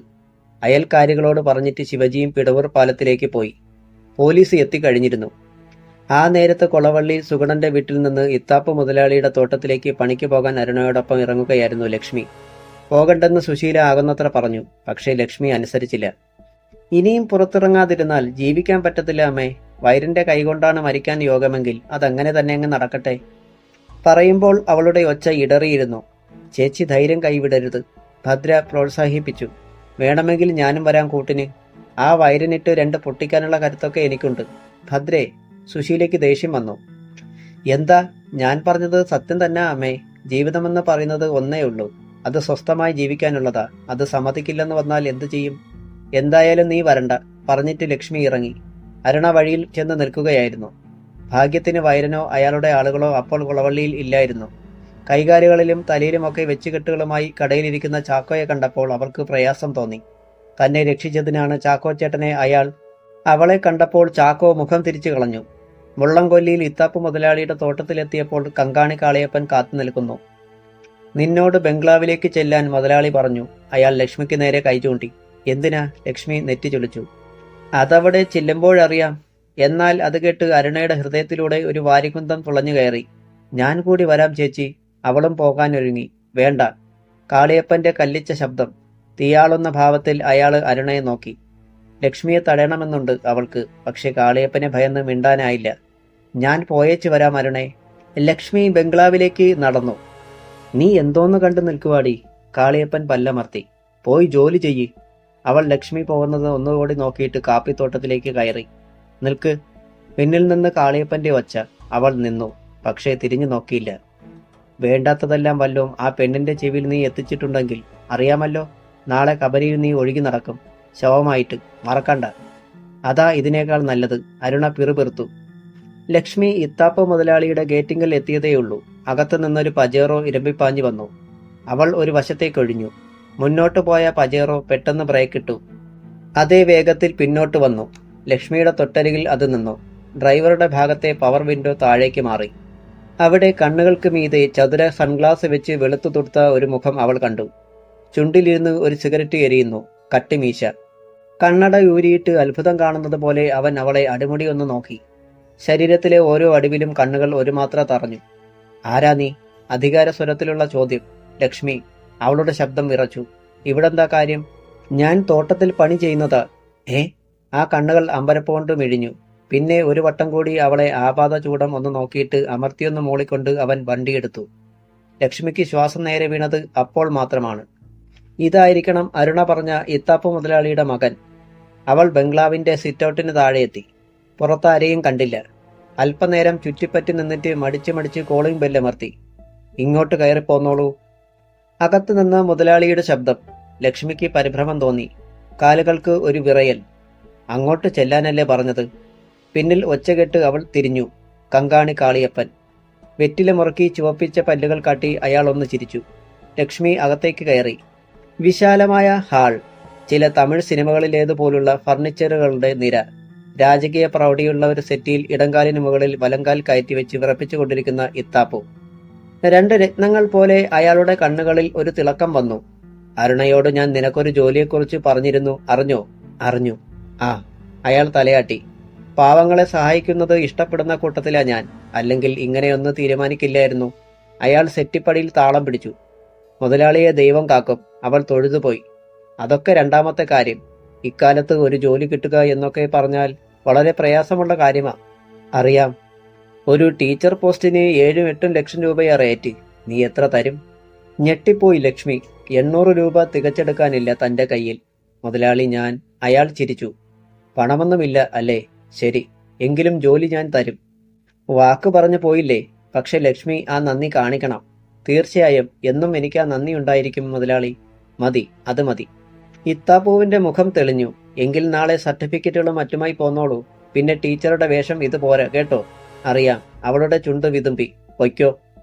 അയൽക്കാരികളോട് പറഞ്ഞിട്ട് ശിവജിയും പിടവൂർ പാലത്തിലേക്ക് പോയി. പോലീസ് എത്തിക്കഴിഞ്ഞിരുന്നു. ആ നേരത്ത് കൊളവള്ളി സുഗണന്റെ വീട്ടിൽ നിന്ന് ഇത്താപ്പ് മുതലാളിയുടെ തോട്ടത്തിലേക്ക് പണിക്ക് പോകാൻ അരുണയോടൊപ്പം ഇറങ്ങുകയായിരുന്നു ലക്ഷ്മി. പോകണ്ടെന്ന് സുശീല ആകുന്നത്ര പറഞ്ഞു. പക്ഷേ ലക്ഷ്മി അനുസരിച്ചില്ല. ഇനിയും പുറത്തിറങ്ങാതിരുന്നാൽ ജീവിക്കാൻ പറ്റത്തില്ല അമ്മേ. വൈരന്റെ കൈകൊണ്ടാണ് മരിക്കാൻ യോഗമെങ്കിൽ അതങ്ങനെ തന്നെ അങ്ങ് നടക്കട്ടെ. പറയുമ്പോൾ അവളുടെ ഒച്ച ഇടറിയിരുന്നു. ചേച്ചി ധൈര്യം കൈവിടരുത്, ഭദ്ര പ്രോത്സാഹിപ്പിച്ചു. വേണമെങ്കിൽ ഞാനും വരാൻ കൂട്ടിന്. ആ വൈരനിട്ട് രണ്ട് പൊട്ടിക്കാനുള്ള കരുത്തൊക്കെ എനിക്കുണ്ട്. ഭദ്രേ, സുശീലയ്ക്ക് ദേഷ്യം വന്നു. എന്താ? ഞാൻ പറഞ്ഞത് സത്യം തന്നെ അമ്മേ. ജീവിതമെന്ന് പറയുന്നത് ഒന്നേ ഉള്ളൂ. അത് സ്വസ്ഥമായി ജീവിക്കാനുള്ളതാ. അത് സമ്മതിക്കില്ലെന്ന് വന്നാൽ എന്തു ചെയ്യും? എന്തായാലും നീ വരണ്ട, പറഞ്ഞിട്ട് ലക്ഷ്മി ഇറങ്ങി. അരുണ വഴിയിൽ ചെന്ന് നിൽക്കുകയായിരുന്നു. ഭാഗ്യത്തിന് വൈരനോ അയാളുടെ ആളുകളോ അപ്പോൾ കുളവള്ളിയിൽ ഇല്ലായിരുന്നു. കൈകാലുകളിലും തലയിലുമൊക്കെ വെച്ചുകെട്ടുകളുമായി കടയിലിരിക്കുന്ന ചാക്കോയെ കണ്ടപ്പോൾ അവർക്ക് പ്രയാസം തോന്നി. തന്നെ രക്ഷിച്ചതിനാണ് ചാക്കോ ചേട്ടനെ അയാൾ. അവളെ കണ്ടപ്പോൾ ചാക്കോ മുഖം തിരിച്ചു കളഞ്ഞു. മുള്ളംകൊല്ലിയിൽ ഇത്താപ്പ് മുതലാളിയുടെ തോട്ടത്തിലെത്തിയപ്പോൾ കങ്കാണി കാളിയപ്പൻ കാത്തു നിൽക്കുന്നു. നിന്നോട് ബംഗ്ലാവിലേക്ക് ചെല്ലാൻ മുതലാളി പറഞ്ഞു. അയാൾ ലക്ഷ്മിക്ക് നേരെ കൈ ചൂണ്ടി. എന്തിനാ? ലക്ഷ്മി നെറ്റി ചൊളിച്ചു. അതവിടെ ചെല്ലുമ്പോഴറിയാം. എന്നാൽ അത് കേട്ട് അരുണയുടെ ഹൃദയത്തിലൂടെ ഒരു വാരികുന്തം തുളഞ്ഞു കയറി. ഞാൻ കൂടി വരാം ചേച്ചി. അവളും പോകാനൊരുങ്ങി. വേണ്ട. കാളിയപ്പന്റെ കല്ലിച്ച ശബ്ദം. തീയാളുന്ന ഭാവത്തിൽ അയാൾ അരുണയെ നോക്കി. ലക്ഷ്മിയെ തടയണമെന്നുണ്ട് അവൾക്ക്. പക്ഷെ കാളിയപ്പനെ ഭയന്ന് മിണ്ടാനായില്ല. ഞാൻ പോയേച്ചു വരാം അരുണേ. ലക്ഷ്മി ബംഗ്ലാവിലേക്ക് നടന്നു. നീ എന്തോന്ന് കണ്ടു നിൽക്കുവാടി? കാളിയപ്പൻ പല്ലമർത്തി. പോയി ജോലി ചെയ്യ്. അവൾ ലക്ഷ്മി പോകുന്നത് ഒന്നുകൂടി നോക്കിയിട്ട് കാപ്പിത്തോട്ടത്തിലേക്ക് കയറി. നിൽക്ക്. പിന്നിൽ നിന്ന് കാളിയപ്പന്റെ ഒച്ച. അവൾ നിന്നു. പക്ഷേ തിരിഞ്ഞു നോക്കിയില്ല. വേണ്ടാത്തതെല്ലാം വല്ലോം ആ പെണ്ണിന്റെ ചെവിയിൽ നീ എത്തിച്ചിട്ടുണ്ടെങ്കിൽ അറിയാമല്ലോ, നാളെ കബരിയിൽ നീ ഒഴുകി നടക്കും, ശവമായിട്ട്. മറക്കണ്ട. അതാ ഇതിനേക്കാൾ നല്ലത്. അരുണ പിറുപിറുത്തു. ലക്ഷ്മി ഇത്താപ്പ് മുതലാളിയുടെ ഗേറ്റിങ്കൽ എത്തിയതേയുള്ളൂ. അകത്തു നിന്നൊരു പജേറോ ഇരമ്പിപ്പാഞ്ഞു വന്നു. അവൾ ഒരു വശത്തേക്കൊഴിഞ്ഞു. മുന്നോട്ടു പോയ പജേറോ പെട്ടെന്ന് ബ്രേക്കിട്ടു. അതേ വേഗത്തിൽ പിന്നോട്ട് വന്നു. ലക്ഷ്മിയുടെ തൊട്ടരികിൽ അത് നിന്നു. ഡ്രൈവറുടെ ഭാഗത്തെ പവർ വിൻഡോ താഴേക്ക് മാറി. അവിടെ കണ്ണുകൾക്ക് മീതെ ചതുര സൺഗ്ലാസ് വെച്ച് വെളുത്തു തുടുത്ത ഒരു മുഖം അവൾ കണ്ടു. ചുണ്ടിലിരുന്ന് ഒരു സിഗരറ്റ് എരിയുന്നു. കട്ടിമീശ. കണ്ണട ഊരിയിട്ട് അത്ഭുതം കാണുന്നത് പോലെ അവൻ അവളെ അടിമുടി ഒന്ന് നോക്കി. ശരീരത്തിലെ ഓരോ അടിവിലും കണ്ണുകൾ ഒരു മാത്ര തറഞ്ഞു. ആരാ നീ? അധികാര സ്വരത്തിലുള്ള ചോദ്യം. ലക്ഷ്മി. അവളുടെ ശബ്ദം വിറച്ചു. ഇവിടെന്താ കാര്യം? ഞാൻ തോട്ടത്തിൽ പണി ചെയ്യുന്നതാ. ആ കണ്ണുകൾ അമ്പരപ്പുകൊണ്ട് മിഴിഞ്ഞു. പിന്നെ ഒരു വട്ടം കൂടി അവളെ ആപാത ചൂടം ഒന്ന് നോക്കിയിട്ട് അമർത്തിയൊന്ന് മൂളിക്കൊണ്ട് അവൻ വണ്ടിയെടുത്തു. ലക്ഷ്മിക്ക് ശ്വാസം നേരെ വീണത് അപ്പോൾ മാത്രമാണ്. ഇതായിരിക്കണം അരുണ പറഞ്ഞ ഇത്താപ്പ് മുതലാളിയുടെ മകൻ. അവൾ ബംഗ്ലാവിന്റെ സിറ്റൗട്ടിന് താഴെയെത്തി. പുറത്താരെയും കണ്ടില്ല. അല്പനേരം ചുറ്റിപ്പറ്റി നിന്നിട്ട് മടിച്ച് കോളിംഗ് ബെല്ലമർത്തി. ഇങ്ങോട്ട് കയറിപ്പോന്നോളൂ. അകത്തു നിന്ന് മുതലാളിയുടെ ശബ്ദം. ലക്ഷ്മിക്ക് പരിഭ്രമം തോന്നി. കാലുകൾക്ക് ഒരു വിറയൽ. അങ്ങോട്ട് ചെല്ലാനല്ലേ പറഞ്ഞത്? പിന്നിൽ ഒച്ചകെട്ട് അവൾ തിരിഞ്ഞു. കങ്കാണി കാളിയപ്പൻ. വെറ്റില മുറുക്കി ചുവപ്പിച്ച പല്ലുകൾ കാട്ടി അയാൾ ഒന്ന് ചിരിച്ചു. ലക്ഷ്മി അകത്തേക്ക് കയറി. വിശാലമായ ഹാൾ. ചില തമിഴ് സിനിമകളിലേതുപോലുള്ള ഫർണിച്ചറുകളുടെ നിര. രാജകീയ പ്രൗഢിയുള്ള ഒരു സെറ്റിയിൽ ഇടങ്കാലിന് മുകളിൽ വലങ്കാൽ കയറ്റിവെച്ച് വിറപ്പിച്ചുകൊണ്ടിരിക്കുന്ന ഇത്താപ്പു. രണ്ട് രത്നങ്ങൾ പോലെ അയാളുടെ കണ്ണുകളിൽ ഒരു തിളക്കം വന്നു. അരുണയോട് ഞാൻ നിനക്കൊരു ജോലിയെക്കുറിച്ച് പറഞ്ഞിരുന്നു, അറിഞ്ഞോ? അറിഞ്ഞു. ആ. അയാൾ തലയാട്ടി. പാവങ്ങളെ സഹായിക്കുന്നത് ഇഷ്ടപ്പെടുന്ന കൂട്ടത്തിലാ ഞാൻ. അല്ലെങ്കിൽ ഇങ്ങനെയൊന്ന് തീരുമാനിക്കില്ലായിരുന്നു. അയാൾ സെറ്റിപ്പടിയിൽ താളം പിടിച്ചു. മുതലാളിയെ ദൈവം കാക്കും. അവൾ തൊഴുതുപോയി. അതൊക്കെ രണ്ടാമത്തെ കാര്യം. ഇക്കാലത്ത് ഒരു ജോലി കിട്ടുക എന്നൊക്കെ പറഞ്ഞാൽ വളരെ പ്രയാസമുള്ള കാര്യമാ. അറിയാം. ഒരു ടീച്ചർ പോസ്റ്റിന് 7-8 ലക്ഷം രൂപയാ റേറ്റ്. നീ എത്ര തരും? ഞെട്ടിപ്പോയി ലക്ഷ്മി. 800 രൂപ തികച്ചെടുക്കാനില്ല തന്റെ കയ്യിൽ. മുതലാളി ഞാൻ. അയാൾ ചിരിച്ചു. പണമൊന്നുമില്ല അല്ലേ? ശരി, എങ്കിലും ജോലി ഞാൻ തരും. വാക്ക് പറഞ്ഞു പോയില്ലേ? പക്ഷെ ലക്ഷ്മി, ആ നന്ദി കാണിക്കണം. തീർച്ചയായും എന്നും എനിക്ക് ആ നന്ദി ഉണ്ടായിരിക്കും മുതലാളി. മതി, അത് മതി. ഇത്താപ്പൂവിന്റെ മുഖം തെളിഞ്ഞു. എങ്കിൽ നാളെ സർട്ടിഫിക്കറ്റുകളും മറ്റുമായി പോന്നോളൂ. പിന്നെ ടീച്ചറുടെ വേഷം ഇത് പോരാ കേട്ടോ. അറിയാം. അവളുടെ ചുണ്ട് വിതുമ്പി. പൊയ്ക്കോ.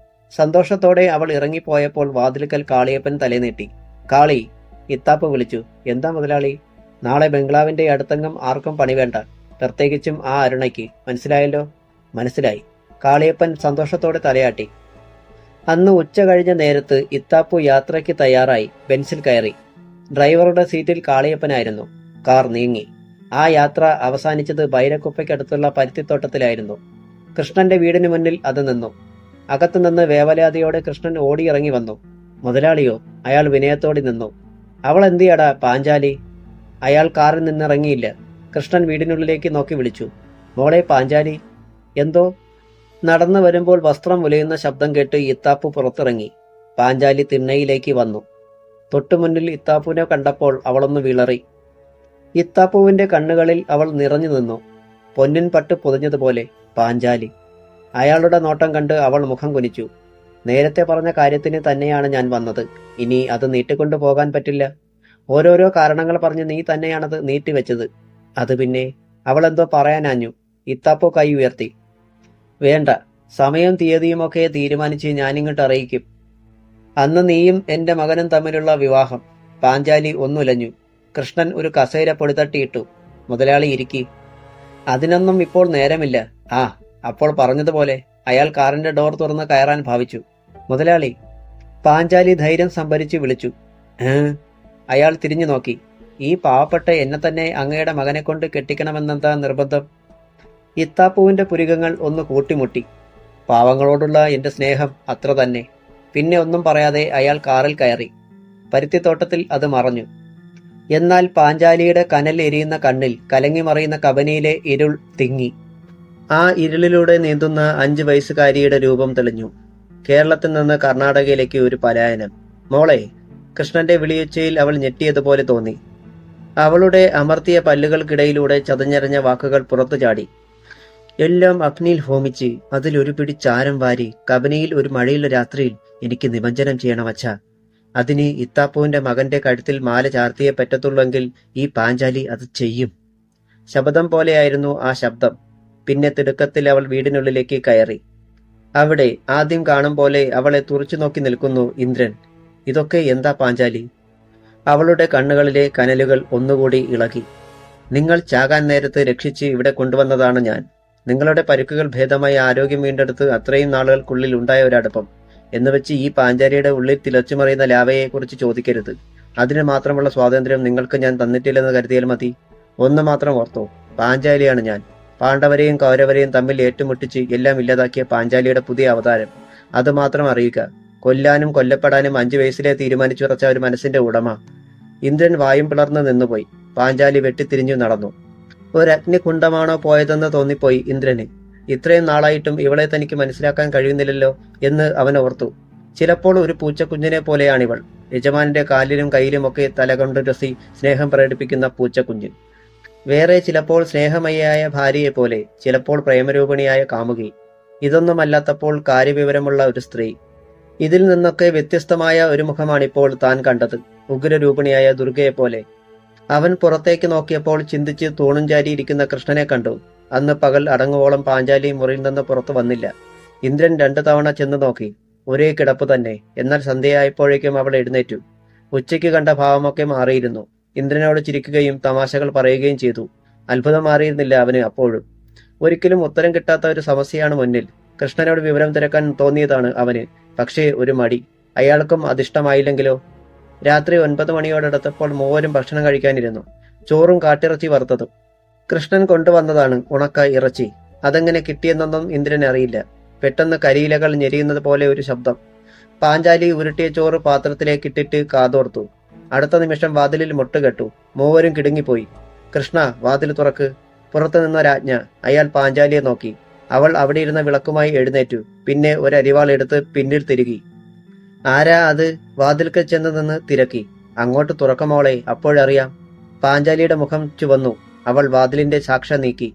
സന്തോഷത്തോടെ അവൾ ഇറങ്ങിപ്പോയപ്പോൾ വാതിൽക്കൽ കാളിയപ്പൻ തലേനീട്ടി. കാളി. ഇത്താപ്പ് വിളിച്ചു. എന്താ മുതലാളി? നാളെ ബംഗ്ലാവിന്റെ അടുത്തെങ്ങും ആർക്കും പണി വേണ്ട, പ്രത്യേകിച്ചും ആ അരുണയ്ക്ക്. മനസ്സിലായല്ലോ? മനസ്സിലായി. കാളിയപ്പൻ സന്തോഷത്തോടെ തലയാട്ടി. അന്ന് ഉച്ച കഴിഞ്ഞ നേരത്ത് ഇത്താപ്പു യാത്രയ്ക്ക് തയ്യാറായി ബെൻസിൽ കയറി. ഡ്രൈവറുടെ സീറ്റിൽ കാളിയപ്പനായിരുന്നു. കാർ നീങ്ങി. ആ യാത്ര അവസാനിച്ചത് ബൈരക്കുപ്പയ്ക്കടുത്തുള്ള പരുത്തിത്തോട്ടത്തിലായിരുന്നു. കൃഷ്ണന്റെ വീടിന് മുന്നിൽ അത് നിന്നു. അകത്തുനിന്ന് വേവലാതിയോടെ കൃഷ്ണൻ ഓടിയിറങ്ങി വന്നു. മുതലാളിയോ? അയാൾ വിനയത്തോടെ നിന്നു. അവൾ എന്തിയാടാ പാഞ്ചാലി? അയാൾ കാറിൽ നിന്നിറങ്ങിയില്ല. കൃഷ്ണൻ വീടിനുള്ളിലേക്ക് നോക്കി വിളിച്ചു. മോളെ പാഞ്ചാലി. എന്തോ? നടന്നു വരുമ്പോൾ വസ്ത്രം ഉലയുന്ന ശബ്ദം കേട്ട് ഇത്താപ്പു പുറത്തിറങ്ങി. പാഞ്ചാലി തിണ്ണയിലേക്ക് വന്നു. തൊട്ടുമുന്നിൽ ഇത്താപ്പുവിനെ കണ്ടപ്പോൾ അവളൊന്ന് വിളറി. ഇത്താപ്പുവിന്റെ കണ്ണുകളിൽ അവൾ നിറഞ്ഞു നിന്നു. പൊന്നിൻ പട്ട് പൊതിഞ്ഞതുപോലെ. പാഞ്ചാലി. അയാളുടെ നോട്ടം കണ്ട് അവൾ മുഖം കുനിച്ചു. നേരത്തെ പറഞ്ഞ കാര്യത്തിന് തന്നെയാണ് ഞാൻ വന്നത്. ഇനി അത് നീട്ടിക്കൊണ്ടു പോകാൻ പറ്റില്ല. ഓരോരോ കാരണങ്ങൾ പറഞ്ഞ് നീ തന്നെയാണത് നീട്ടിവെച്ചത്. അത് പിന്നെ. അവൾ എന്തോ പറയാനാഞ്ഞു. ഇത്താപ്പു കൈ ഉയർത്തി. വേണ്ട, സമയം തീയതിയുമൊക്കെ തീരുമാനിച്ച് ഞാനിങ്ങോട്ട് അറിയിക്കും. അന്ന് നീയും എന്റെ മകനും തമ്മിലുള്ള വിവാഹം. പാഞ്ചാലി ഒന്നുലഞ്ഞു. കൃഷ്ണൻ ഒരു കസേര പൊടിതട്ടിയിട്ടു. മുതലാളി ഇരിക്കി. അതിനൊന്നും ഇപ്പോൾ നേരമില്ല. ആ, അപ്പോൾ പറഞ്ഞതുപോലെ. അയാൾ കാറിന്റെ ഡോർ തുറന്ന് കയറാൻ ഭാവിച്ചു. മുതലാളി. പാഞ്ചാലി ധൈര്യം സംഭരിച്ചു വിളിച്ചു. അയാൾ തിരിഞ്ഞു നോക്കി. ഈ പാവപ്പെട്ട എന്നെ തന്നെ അങ്ങയുടെ മകനെ കൊണ്ട് കെട്ടിക്കണമെന്നെന്താ നിർബന്ധം? ഇത്താപ്പുവിന്റെ പുരികങ്ങൾ ഒന്ന് കൂട്ടിമുട്ടി. പാവങ്ങളോടുള്ള എന്റെ സ്നേഹം അത്ര തന്നെ. പിന്നെ ഒന്നും പറയാതെ അയാൾ കാറിൽ കയറി. പരുത്തിത്തോട്ടത്തിൽ അത് മറഞ്ഞു. എന്നാൽ പാഞ്ചാലിയുടെ കനൽ എരിയുന്ന കണ്ണിൽ കലങ്ങി മറിയുന്ന കബനിയിലെ ഇരുൾ തിങ്ങി. ആ ഇരുളിലൂടെ നീന്തുന്ന 5 വയസ്സുകാരിയുടെ രൂപം തെളിഞ്ഞു. കേരളത്തിൽ നിന്ന് കർണാടകയിലേക്ക് ഒരു പലായനം. മോളെ. കൃഷ്ണന്റെ വിളിയൊച്ചയിൽ അവൾ ഞെട്ടിയതുപോലെ തോന്നി. അവളുടെ അമർത്തിയ പല്ലുകൾക്കിടയിലൂടെ ചതഞ്ഞെറിഞ്ഞ വാക്കുകൾ പുറത്തു ചാടി. എല്ലാം അഗ്നിയിൽ ഹോമിച്ച് അതിലൊരു പിടി ചാരം വാരി കബനിയിൽ ഒരു മഴയുള്ള രാത്രിയിൽ എനിക്ക് നിമജ്ജനം ചെയ്യണം അച്ഛാ. അതിന് ഇത്താപ്പുവിന്റെ മകന്റെ കഴുത്തിൽ മാല ചാർത്തിയേ പറ്റത്തുള്ളെങ്കിൽ ഈ പാഞ്ചാലി അത് ചെയ്യും. ശബ്ദം പോലെയായിരുന്നു ആ ശബ്ദം. പിന്നെ തിടുക്കത്തിൽ അവൾ വീടിനുള്ളിലേക്ക് കയറി. അവിടെ ആദ്യം കാണും പോലെ അവളെ തുറച്ചു നോക്കി നിൽക്കുന്നു ഇന്ദ്രൻ. ഇതൊക്കെ എന്താ പാഞ്ചാലി? അവളുടെ കണ്ണുകളിലെ കനലുകൾ ഒന്നുകൂടി ഇളകി. നിങ്ങൾ ചാകാൻ നേരത്ത് രക്ഷിച്ച് ഇവിടെ കൊണ്ടുവന്നതാണ് ഞാൻ. നിങ്ങളുടെ പരുക്കുകൾ ഭേദമായി ആരോഗ്യം വീണ്ടെടുത്ത് അത്രയും നാളുകൾക്കുള്ളിൽ ഉണ്ടായ ഒരടുപ്പം എന്നുവെച്ച് ഈ പാഞ്ചാലിയുടെ ഉള്ളിൽ തിളച്ചുമറിയുന്ന ലാവയെക്കുറിച്ച് ചോദിക്കരുത്. അതിന് മാത്രമുള്ള സ്വാതന്ത്ര്യം നിങ്ങൾക്ക് ഞാൻ തന്നിട്ടില്ലെന്ന് കരുതിയാൽ മതി. ഒന്ന് മാത്രം ഓർത്തോ, പാഞ്ചാലിയാണ് ഞാൻ. പാണ്ഡവരെയും കൗരവരെയും തമ്മിൽ ഏറ്റുമുട്ടിച്ച് എല്ലാം ഇല്ലാതാക്കിയ പാഞ്ചാലിയുടെ പുതിയ അവതാരം. അത് മാത്രം അറിയുക. കൊല്ലാനും കൊല്ലപ്പെടാനും 5 വയസ്സിലെ തീരുമാനിച്ചുറച്ച ഒരു മനസ്സിന്റെ ഉടമ. ഇന്ദ്രൻ വായും പിളർന്ന് നിന്നുപോയി. പാഞ്ചാലി വെട്ടിത്തിരിഞ്ഞു നടന്നു. ഒരഗ്നികുണ്ഡമാണോ പോയതെന്ന് തോന്നിപ്പോയി ഇന്ദ്രന്. ഇത്രയും നാളായിട്ടും ഇവളെ തനിക്ക് മനസ്സിലാക്കാൻ കഴിയുന്നില്ലല്ലോ എന്ന് അവൻ ഓർത്തു. ചിലപ്പോൾ ഒരു പൂച്ചക്കുഞ്ഞിനെ പോലെയാണിവൾ. യജമാനന്റെ കാലിലും കയ്യിലുമൊക്കെ തലകൊണ്ടുരസി സ്നേഹം പ്രകടിപ്പിക്കുന്ന പൂച്ചക്കുഞ്ഞ്. വേറെ ചിലപ്പോൾ സ്നേഹമയ്യായ ഭാര്യയെപ്പോലെ, ചിലപ്പോൾ പ്രേമരൂപിണിയായ കാമുകി. ഇതൊന്നുമല്ലാത്തപ്പോൾ കാര്യവിവരമുള്ള ഒരു സ്ത്രീ. ഇതിൽ നിന്നൊക്കെ വ്യത്യസ്തമായ ഒരു മുഖമാണിപ്പോൾ താൻ കണ്ടത്. ഉഗ്രരൂപിണിയായ ദുർഗയെപ്പോലെ. അവൻ പുറത്തേക്ക് നോക്കിയപ്പോൾ ചിന്തിച്ച് തൂണും ചാരിയിരിക്കുന്ന കൃഷ്ണനെ കണ്ടു. അന്ന് പകൽ അടങ്ങുവോളം പാഞ്ചാലി മുറിയിൽ നിന്ന് പുറത്തു വന്നില്ല. ഇന്ദ്രൻ 2 തവണ ചെന്ന് നോക്കി. ഒരേ കിടപ്പ് തന്നെ. എന്നാൽ സന്ധ്യയായപ്പോഴേക്കും അവൾ എഴുന്നേറ്റു. ഉച്ചയ്ക്ക് കണ്ട ഭാവമൊക്കെ മാറിയിരുന്നു. ഇന്ദ്രനോട് ചിരിക്കുകയും തമാശകൾ പറയുകയും ചെയ്തു. അത്ഭുതം മാറിയിരുന്നില്ല അവന് അപ്പോഴും. ഒരിക്കലും ഉത്തരം കിട്ടാത്ത ഒരു സമസ്യയാണ് മുന്നിൽ. കൃഷ്ണനോട് വിവരം തിരക്കാൻ തോന്നിയതാണ് അവന്. പക്ഷേ ഒരു മടി. അയാൾക്കും അതിഷ്ടമായില്ലെങ്കിലോ? രാത്രി 9 മണിയോടടുത്തപ്പോൾ മൂവരും ഭക്ഷണം കഴിക്കാനിരുന്നു. ചോറും കാട്ടിറച്ചി വറുത്തതും. കൃഷ്ണൻ കൊണ്ടുവന്നതാണ് ഉണക്ക ഇറച്ചി. അതെങ്ങനെ കിട്ടിയെന്നൊന്നും ഇന്ദ്രൻ അറിയില്ല. പെട്ടെന്ന് കരിയിലകൾ ഞെരിയുന്നത് പോലെ ഒരു ശബ്ദം. പാഞ്ചാലി ഉരുട്ടിയ ചോറ് പാത്രത്തിലേക്കിട്ടിട്ട് കാതോർത്തു. അടുത്ത നിമിഷം വാതിലിൽ മുട്ടുകെട്ടു. മൂവരും കിടുങ്ങിപ്പോയി. കൃഷ്ണ, വാതിൽ തുറക്ക്. പുറത്തു നിന്നൊരാജ്ഞ. അയാൾ പാഞ്ചാലിയെ നോക്കി. അവൾ അവിടെ ഇരുന്ന വിളക്കുമായി എഴുന്നേറ്റു. പിന്നെ ഒരരിവാൾ എടുത്ത് പിന്നിൽ തിരുകി. ആരാ അത്? വാതിൽക്കൽ ചെന്ന് നിന്ന് തിരക്കി. അങ്ങോട്ട് തുറക്കമോളെ, അപ്പോഴറിയാം. പാഞ്ചാലിയുടെ മുഖം ചുവന്നു. അവൾ വാതിലിന്റെ സാക്ഷ നീക്കി.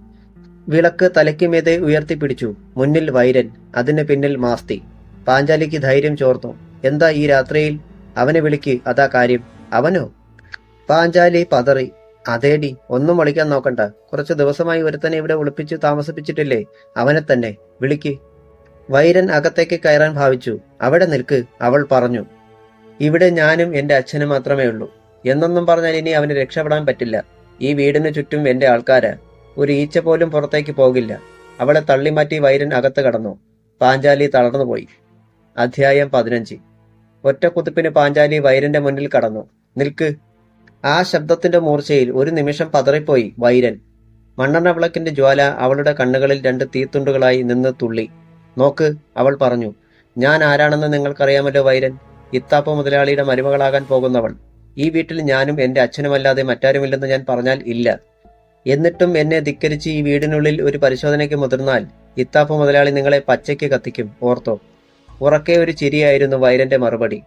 വിളക്ക് തലയ്ക്കുമീതെ ഉയർത്തിപ്പിടിച്ചു. മുന്നിൽ വൈരൻ, അതിന് പിന്നിൽ മാസ്തി. പാഞ്ചാലിക്ക് ധൈര്യം ചോർന്നു. എന്താ ഈ രാത്രിയിൽ? അവനെ വിളിക്ക്, അതാ കാര്യം. അവനോ? പാഞ്ചാലി പതറി. അതേടി, ഒന്നും വിളിക്കാൻ നോക്കണ്ട. കുറച്ചു ദിവസമായി ഒരുത്തനെ ഇവിടെ ഒളിപ്പിച്ച് താമസിപ്പിച്ചിട്ടില്ലേ? അവനെ തന്നെ വിളിക്ക്. വൈരൻ അകത്തേക്ക് കയറാൻ ഭാവിച്ചു. അവിടെ നിൽക്ക്, അവൾ പറഞ്ഞു. ഇവിടെ ഞാനും എന്റെ അച്ഛനും മാത്രമേ ഉള്ളൂ. എന്നൊന്നും പറഞ്ഞാൽ ഇനി അവന് രക്ഷപ്പെടാൻ പറ്റില്ല. ഈ വീടിനു ചുറ്റും എന്റെ ആൾക്കാരാ. ഒരു ഈച്ച പോലും പുറത്തേക്ക് പോകില്ല. അവളെ തള്ളിമാറ്റി വൈരൻ അകത്ത് കടന്നു. പാഞ്ചാലി തളർന്നുപോയി. അധ്യായം 15. ഒറ്റ കുതിപ്പിന് പാഞ്ചാലി വൈരന്റെ മുന്നിൽ കടന്നു. നിൽക്ക്. ആ ശബ്ദത്തിന്റെ മൂർച്ചയിൽ ഒരു നിമിഷം പതറിപ്പോയി വൈരൻ. മണ്ണെണ്ണ വിളക്കിന്റെ ജ്വാല അവളുടെ കണ്ണുകളിൽ 2 തീത്തുണ്ടുകളായി നിന്ന് തുള്ളി. നോക്ക്, അവൾ പറഞ്ഞു. ഞാൻ ആരാണെന്ന് നിങ്ങൾക്കറിയാമല്ലോ വൈരൻ. ഇത്താപ്പ മുതലാളിയുടെ മരുമകളാകാൻ പോകുന്നവൾ. ഈ വീട്ടിൽ ഞാനും എന്റെ അച്ഛനുമല്ലാതെ മറ്റാരുമില്ലെന്ന് ഞാൻ പറഞ്ഞാൽ ഇല്ല. എന്നിട്ടും എന്നെ ധിക്കരിച്ച് ഈ വീടിനുള്ളിൽ ഒരു പരിശോധനയ്ക്ക് മുതിർന്നാൽ ഇത്താപ്പ മുതലാളി നിങ്ങളെ പച്ചയ്ക്ക് കത്തിക്കും, ഓർത്തോ. ഉറക്കെ ഒരു ചിരിയായിരുന്നു വൈരന്റെ മറുപടി.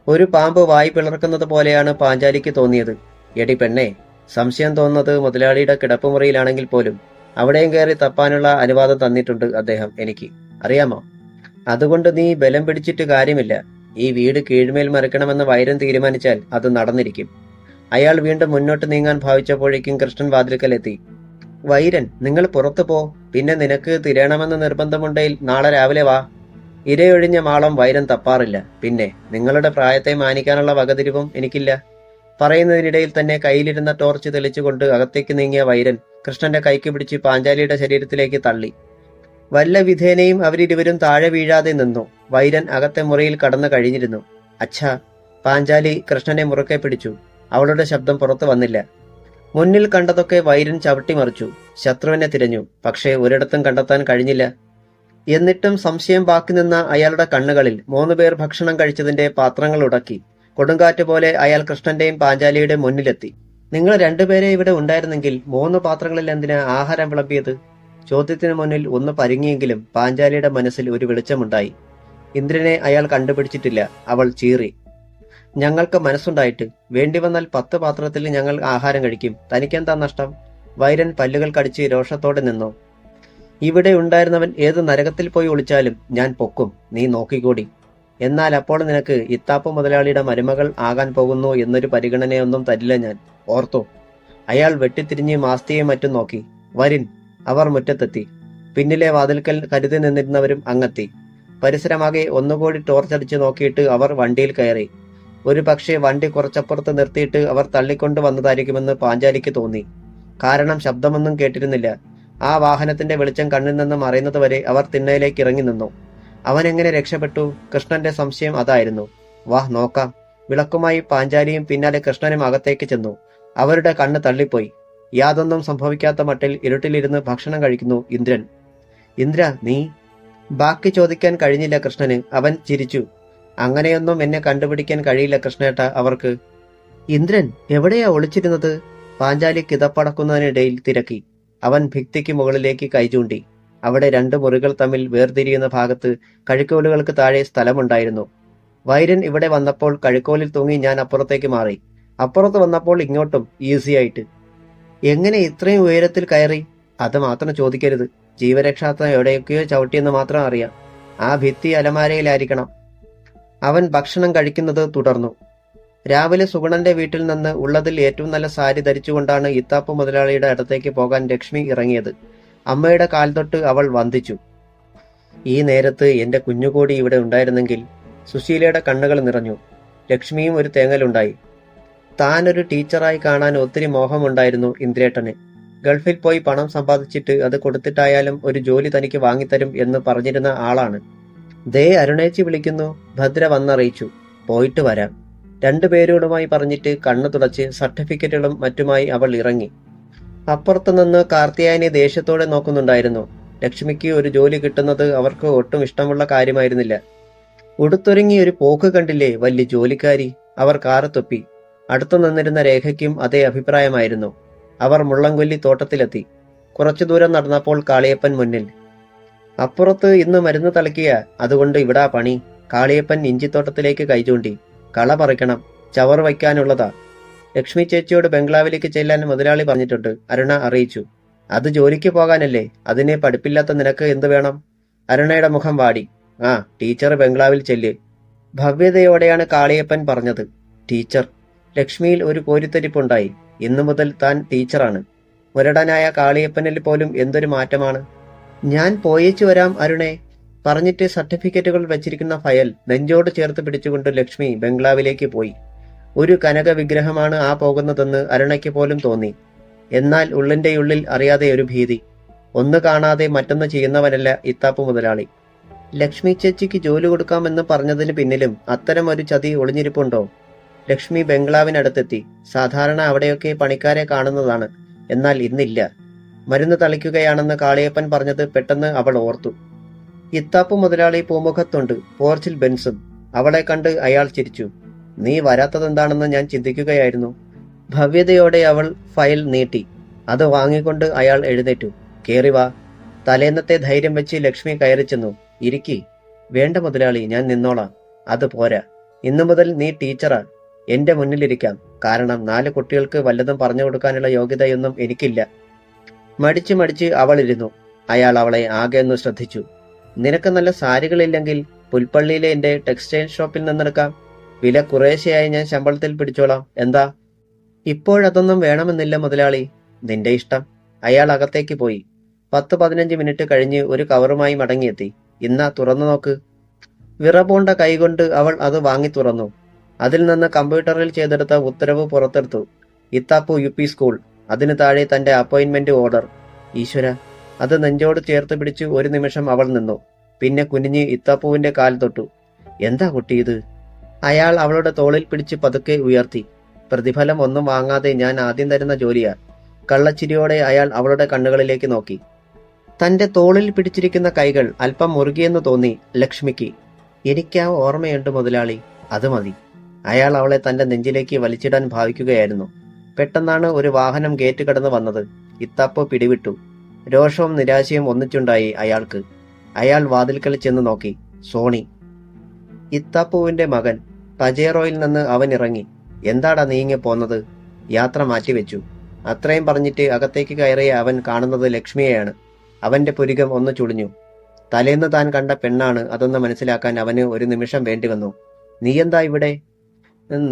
ഒരു പാമ്പ് വായി പിളർക്കുന്നത് പോലെയാണ് പാഞ്ചാലിക്ക് തോന്നിയത്. എടി പെണ്ണെ, സംശയം തോന്നുന്നത് മുതലാളിയുടെ കിടപ്പുമുറിയിലാണെങ്കിൽ പോലും അവിടെയും കയറി തപ്പാനുള്ള അനുവാദം തന്നിട്ടുണ്ട് അദ്ദേഹം എനിക്ക്, അറിയാമോ? അതുകൊണ്ട് നീ ബലം പിടിച്ചിട്ട് കാര്യമില്ല. ഈ വീട് കീഴ്മേൽ മറിക്കണമെന്ന് വൈരൻ തീരുമാനിച്ചാൽ അത് നടന്നിരിക്കും. അയാൾ വീണ്ടും മുന്നോട്ട് നീങ്ങാൻ ഭാവിച്ചപ്പോഴേക്കും കൃഷ്ണൻ വാതിൽക്കലെത്തി. വൈരൻ, നിങ്ങൾ പുറത്തു പോ. പിന്നെ നിനക്ക് തിരയണമെന്ന് നിർബന്ധമുണ്ടെങ്കിൽ നാളെ രാവിലെ വാ. ഇരയൊഴിഞ്ഞ മാളം വൈരൻ തപ്പാറില്ല. പിന്നെ നിങ്ങളുടെ പ്രായത്തെ മാനിക്കാനുള്ള വകതിരിവും എനിക്കില്ല. പറയുന്നതിനിടയിൽ തന്നെ കയ്യിലിരുന്ന ടോർച്ച് തെളിച്ചുകൊണ്ട് അകത്തേക്ക് നീങ്ങിയ വൈരൻ കൃഷ്ണന്റെ കൈക്ക് പിടിച്ച് പാഞ്ചാലിയുടെ ശരീരത്തിലേക്ക് തള്ളി. വല്ല വിധേനയും അവരിരുവരും താഴെ വീഴാതെ നിന്നു. വൈരൻ അകത്തെ മുറിയിൽ കടന്നു കഴിഞ്ഞിരുന്നു. അച്ഛാ. പാഞ്ചാലി കൃഷ്ണനെ മുറുക്കെ പിടിച്ചു. അവളുടെ ശബ്ദം പുറത്തു വന്നില്ല. മുന്നിൽ കണ്ടതൊക്കെ വൈരൻ ചവിട്ടിമറിച്ചു. ശത്രുവിനെ തിരഞ്ഞു. പക്ഷേ ഒരിടത്തും കണ്ടെത്താൻ കഴിഞ്ഞില്ല. എന്നിട്ടും സംശയം ബാക്കി നിന്ന അയാളുടെ കണ്ണുകളിൽ 3 പേർ ഭക്ഷണം കഴിച്ചതിന്റെ പാത്രങ്ങൾ ഉടക്കി. കൊടുങ്കാറ്റ് പോലെ അയാൾ കൃഷ്ണന്റെയും പാഞ്ചാലിയുടെ മുന്നിലെത്തി. നിങ്ങൾ 2 പേരെ ഇവിടെ ഉണ്ടായിരുന്നെങ്കിൽ 3 പാത്രങ്ങളിൽ എന്തിനാ ആഹാരം വിളമ്പിയത്? ചോദ്യത്തിന് മുന്നിൽ ഒന്ന് പരിങ്ങിയെങ്കിലും പാഞ്ചാലിയുടെ മനസ്സിൽ ഒരു വെളിച്ചമുണ്ടായി. ഇന്ദ്രനെ അയാൾ കണ്ടുപിടിച്ചിട്ടില്ല. അവൾ ചീറി. ഞങ്ങൾക്ക് മനസ്സുണ്ടായിട്ട് വേണ്ടി വന്നാൽ 10 പാത്രത്തിൽ ഞങ്ങൾ ആഹാരം കഴിക്കും. തനിക്കെന്താ നഷ്ടം? വൈരൻ പല്ലുകൾ കടിച്ച് രോഷത്തോടെ നിന്നു. ഇവിടെ ഉണ്ടായിരുന്നവൻ ഏത് നരകത്തിൽ പോയി ഒളിച്ചാലും ഞാൻ പൊക്കും, നീ നോക്കിക്കൂടി. എന്നാൽ അപ്പോൾ നിനക്ക് ഇത്താപ്പ് മുതലാളിയുടെ മരുമകൾ ആകാൻ പോകുന്നു എന്നൊരു പരിഗണനയൊന്നും തരില്ല ഞാൻ, ഓർത്തോ. അയാൾ വെട്ടിത്തിരിഞ്ഞ് മാസ്തിയെയും മറ്റും നോക്കി. വരിൻ. അവർ മുറ്റത്തെത്തി. പിന്നിലെ വാതിൽക്കൽ കരുതി നിന്നിരുന്നവരും അങ്ങെത്തി. പരിസരമാകെ ഒന്നുകൂടി ടോർച്ചടിച്ച് നോക്കിയിട്ട് അവർ വണ്ടിയിൽ കയറി. ഒരു പക്ഷേ വണ്ടി കുറച്ചപ്പുറത്ത് നിർത്തിയിട്ട് അവർ തള്ളിക്കൊണ്ടു വന്നതായിരിക്കുമെന്ന് പാഞ്ചാലിക്ക് തോന്നി. കാരണം ശബ്ദമൊന്നും കേട്ടിരുന്നില്ല. ആ വാഹനത്തിന്റെ വെളിച്ചം കണ്ണിൽ നിന്ന് മറയുന്നതുവരെ അവർ തിണ്ണയിലേക്ക് ഇറങ്ങി നിന്നു. അവനെങ്ങനെ രക്ഷപ്പെട്ടു? കൃഷ്ണന്റെ സംശയം അതായിരുന്നു. വാ നോക്കാം. വിളക്കുമായി പാഞ്ചാലിയും പിന്നാലെ കൃഷ്ണനും അകത്തേക്ക് ചെന്നു. അവരുടെ കണ്ണ് തള്ളിപ്പോയി. യാതൊന്നും സംഭവിക്കാത്ത മട്ടിൽ ഇരുട്ടിലിരുന്ന് ഭക്ഷണം കഴിക്കുന്നു ഇന്ദ്രൻ. ഇന്ദ്ര, നീ? ബാക്കി ചോദിക്കാൻ കഴിഞ്ഞില്ല കൃഷ്ണന്. അവൻ ചിരിച്ചു. അങ്ങനെയൊന്നും എന്നെ കണ്ടുപിടിക്കാൻ കഴിയില്ല കൃഷ്ണേട്ട അവർക്ക്. ഇന്ദ്രൻ എവിടെയാ ഒളിച്ചിരുന്നത്? പാഞ്ചാലി കിതപ്പടക്കുന്നതിനിടയിൽ തിരക്കി. അവൻ ഭിത്തിക്ക് മുകളിലേക്ക് കൈചൂണ്ടി. അവിടെ 2 മുറികൾ തമ്മിൽ വേർതിരിയുന്ന ഭാഗത്ത് കഴുക്കോലുകൾക്ക് താഴെ സ്ഥലമുണ്ടായിരുന്നു. വൈരൻ ഇവിടെ വന്നപ്പോൾ കഴുക്കോലിൽ തൂങ്ങി ഞാൻ അപ്പുറത്തേക്ക് മാറി. അപ്പുറത്ത് വന്നപ്പോൾ ഇങ്ങോട്ടും ഈസിയായിട്ട്. എങ്ങനെ ഇത്രയും ഉയരത്തിൽ കയറി? അത് മാത്രം ചോദിക്കരുത്. ജീവരക്ഷാർത്ഥം എവിടെയൊക്കെയോ ചവിട്ടിയെന്ന് മാത്രം അറിയാം. ആ ഭിത്തി അലമാരയിലായിരിക്കണം. അവൻ ഭക്ഷണം കഴിക്കുന്നത് തുടർന്നു. രാവിലെ സുഗുണന്റെ വീട്ടിൽ നിന്ന് ഉള്ളതിൽ ഏറ്റവും നല്ല സാരി ധരിച്ചുകൊണ്ടാണ് ഇത്താപ്പ് മുതലാളിയുടെ അടുത്തേക്ക് പോകാൻ ലക്ഷ്മി ഇറങ്ങിയത്. അമ്മയുടെ കാൽ തൊട്ട് അവൾ വന്ദിച്ചു. ഈ നേരത്ത് എന്റെ കുഞ്ഞുകൂടി ഇവിടെ ഉണ്ടായിരുന്നെങ്കിൽ. സുശീലയുടെ കണ്ണുകൾ നിറഞ്ഞു. ലക്ഷ്മിയും ഒരു തേങ്ങലുണ്ടായി. താനൊരു ടീച്ചറായി കാണാൻ ഒത്തിരി മോഹമുണ്ടായിരുന്നു ഇന്ദ്രേട്ടന്. ഗൾഫിൽ പോയി പണം സമ്പാദിച്ചിട്ട് അത് കൊടുത്തിട്ടായാലും ഒരു ജോലി തനിക്ക് വാങ്ങിത്തരും എന്ന് പറഞ്ഞിരുന്ന ആളാണ്. ദേ അരുണേച്ചി വിളിക്കുന്നു. ഭദ്ര വന്നറിയിച്ചു. പോയിട്ട് വരാം. 2 പേരോടുമായി പറഞ്ഞിട്ട് കണ്ണു തുടച്ച് സർട്ടിഫിക്കറ്റുകളും മറ്റുമായി അവൾ ഇറങ്ങി. അപ്പുറത്തുനിന്ന് കാർത്തിയായനെ ദേഷ്യത്തോടെ നോക്കുന്നുണ്ടായിരുന്നു. ലക്ഷ്മിക്ക് ഒരു ജോലി കിട്ടുന്നത് അവർക്ക് ഒട്ടും ഇഷ്ടമുള്ള കാര്യമായിരുന്നില്ല. ഉടുത്തൊരുങ്ങി ഒരു പോക്ക് കണ്ടില്ലേ വലിയ ജോലിക്കാരി. അവർ കാറത്തൊപ്പി. അടുത്തു നിന്നിരുന്ന രേഖയ്ക്കും അതേ അഭിപ്രായമായിരുന്നു. അവർ മുള്ളംകൊല്ലി തോട്ടത്തിലെത്തി. കുറച്ചു ദൂരം നടന്നപ്പോൾ കാളിയപ്പൻ മുന്നിൽ. അപ്പുറത്ത് ഇന്ന് മരുന്ന് തളിക്കുക, അതുകൊണ്ട് ഇവിടാ പണി. കാളിയപ്പൻ ഇഞ്ചിത്തോട്ടത്തിലേക്ക് കൈചൂണ്ടി. കള പറിക്കണം, ചവർ വയ്ക്കാനുള്ളതാ. ലക്ഷ്മി ചേച്ചിയോട് ബംഗ്ലാവിലേക്ക് ചെല്ലാൻ മുതലാളി പറഞ്ഞിട്ടുണ്ട്, അരുണ അറിയിച്ചു. അത് ജോലിക്ക് പോകാനല്ലേ? അതിനെ പഠിപ്പില്ലാത്ത നിനക്ക് എന്തു വേണം? അരുണയുടെ മുഖം വാടി. ആ, ടീച്ചർ ബംഗ്ലാവിൽ ചെല്ല്. ഭവ്യതയോടെയാണ് കാളിയപ്പൻ പറഞ്ഞത്. ടീച്ചർ. ലക്ഷ്മിയിൽ ഒരു കോരിത്തരിപ്പുണ്ടായി. ഇന്നു മുതൽ താൻ ടീച്ചറാണ്. മുരടനായ കാളിയപ്പനിൽ പോലും എന്തൊരു മാറ്റമാണ്. ഞാൻ പോയേച്ചു വരാം അരുണേ. പറഞ്ഞിട്ട് സർട്ടിഫിക്കറ്റുകൾ വച്ചിരിക്കുന്ന ഫയൽ നെഞ്ചോട് ചേർത്ത് പിടിച്ചുകൊണ്ട് ലക്ഷ്മി ബംഗ്ലാവിലേക്ക് പോയി. ഒരു കനക വിഗ്രഹമാണ് ആ പോകുന്നതെന്ന് അരുണയ്ക്ക് പോലും തോന്നി. എന്നാൽ ഉള്ളിന്റെ ഉള്ളിൽ അറിയാതെ ഒരു ഭീതി. ഒന്ന് കാണാതെ മറ്റൊന്ന് ചെയ്യുന്നവനല്ല ഇത്താപ്പ് മുതലാളി. ലക്ഷ്മി ചേച്ചിക്ക് ജോലി കൊടുക്കാമെന്ന് പറഞ്ഞതിന് പിന്നിലും അത്തരം ഒരു ചതി ഒളിഞ്ഞിരിപ്പുണ്ടോ? ലക്ഷ്മി ബംഗ്ലാവിനടുത്തെത്തി. സാധാരണ അവിടെയൊക്കെ പണിക്കാരെ കാണുന്നതാണ്. എന്നാൽ ഇന്നില്ല. മരുന്ന് തളിക്കുകയാണെന്ന് കാളിയപ്പൻ പറഞ്ഞത് പെട്ടെന്ന് അവൾ ഓർത്തു. ഇത്താപ്പ് മുതലാളി പൂമുഖത്തുണ്ട്, പോർച്ചിൽ ബെൻസും. അവളെ കണ്ട് അയാൾ ചിരിച്ചു. നീ വരാത്തതെന്താണെന്ന് ഞാൻ ചിന്തിക്കുകയായിരുന്നു. ഭവ്യതയോടെ അവൾ ഫയൽ നീട്ടി. അത് വാങ്ങിക്കൊണ്ട് അയാൾ എഴുന്നേറ്റു. കേറി വാ. തലേന്നത്തെ ധൈര്യം വെച്ച് ലക്ഷ്മി കയറി ചെന്നു. ഇരിക്കി. വേണ്ട മുതലാളി, ഞാൻ നിന്നോളാം. അത് പോരാ. ഇന്നു മുതൽ നീ ടീച്ചറാ. എന്റെ മുന്നിലിരിക്കാം. കാരണം 4 കുട്ടികൾക്ക് വല്ലതും പറഞ്ഞു കൊടുക്കാനുള്ള യോഗ്യതയൊന്നും എനിക്കില്ല. മടിച്ച് മടിച്ച് അവൾ ഇരുന്നു. അയാൾ അവളെ ആകെ ഒന്ന് ശ്രദ്ധിച്ചു. നിനക്ക് നല്ല സാരികളില്ലെങ്കിൽ പുൽപ്പള്ളിയിലെ എന്റെ ടെക്സ്റ്റൈൽ ഷോപ്പിൽ നിന്നെടുക്കാം. വില കുറേശ്ശെയായി ഞാൻ ശമ്പളത്തിൽ പിടിച്ചോളാം. എന്താ? ഇപ്പോഴതൊന്നും വേണമെന്നില്ല മുതലാളി. നിന്റെ ഇഷ്ടം. അയാൾ അകത്തേക്ക് പോയി. 10-15 മിനിറ്റ് കഴിഞ്ഞ് ഒരു കവറുമായി മടങ്ങിയെത്തി. ഇന്നാ തുറന്നു നോക്ക്. വിറപൂണ്ട കൈകൊണ്ട് അവൾ അത് വാങ്ങി തുറന്നു. അതിൽ നിന്ന് കമ്പ്യൂട്ടറിൽ ചെയ്തെടുത്ത ഉത്തരവ് പുറത്തെടുത്തു. ഇത്താപ്പു UP സ്കൂൾ. അതിന് താഴെ തന്റെ അപ്പോയിന്റ്മെന്റ് ഓർഡർ. ഈശ്വര! അത് നെഞ്ചോട് ചേർത്ത് പിടിച്ച് ഒരു നിമിഷം അവൾ നിന്നു. പിന്നെ കുനിഞ്ഞ് ഇത്താപ്പുവിന്റെ കാൽ തൊട്ടു. എന്താ കുട്ടി ഇത്? അയാൾ അവളുടെ തോളിൽ പിടിച്ച് പതുക്കെ ഉയർത്തി. പ്രതിഫലം ഒന്നും വാങ്ങാതെ ഞാൻ ആദ്യം തരുന്ന ജോലിയാ. കള്ളച്ചിരിയോടെ അയാൾ അവളുടെ കണ്ണുകളിലേക്ക് നോക്കി. തന്റെ തോളിൽ പിടിച്ചിരിക്കുന്ന കൈകൾ അല്പം മുറുകിയെന്ന് തോന്നി ലക്ഷ്മിക്ക്. എനിക്കാ ഓർമ്മയുണ്ട് മുതലാളി, അത് മതി. അയാൾ അവളെ തന്റെ നെഞ്ചിലേക്ക് വലിച്ചിടാൻ ഭാവിക്കുകയായിരുന്നു. പെട്ടെന്നാണ് ഒരു വാഹനം ഗേറ്റ് കടന്ന് വന്നത്. ഇത്താപ്പ് പിടിവിട്ടു. രോഷവും നിരാശയും ഒന്നിച്ചുണ്ടായി അയാൾക്ക്. അയാൾ വാതിൽക്കൽ ചെന്ന് നോക്കി. സോണി, ഇത്താപ്പുവിന്റെ മകൻ. പജേറോയിൽ നിന്ന് അവൻ ഇറങ്ങി. എന്താടാ നീങ്ങി പോന്നത്? യാത്ര മാറ്റിവെച്ചു. അത്രയും പറഞ്ഞിട്ട് അകത്തേക്ക് കയറിയ അവൻ കാണുന്നത് ലക്ഷ്മിയെയാണ്. അവന്റെ പുരികം ഒന്ന് ചുളിഞ്ഞു. തലേന്ന് താൻ കണ്ട പെണ്ണാണ് അതൊന്ന് മനസ്സിലാക്കാൻ അവന് ഒരു നിമിഷം വേണ്ടിവന്നു. നീയെന്താ ഇവിടെ?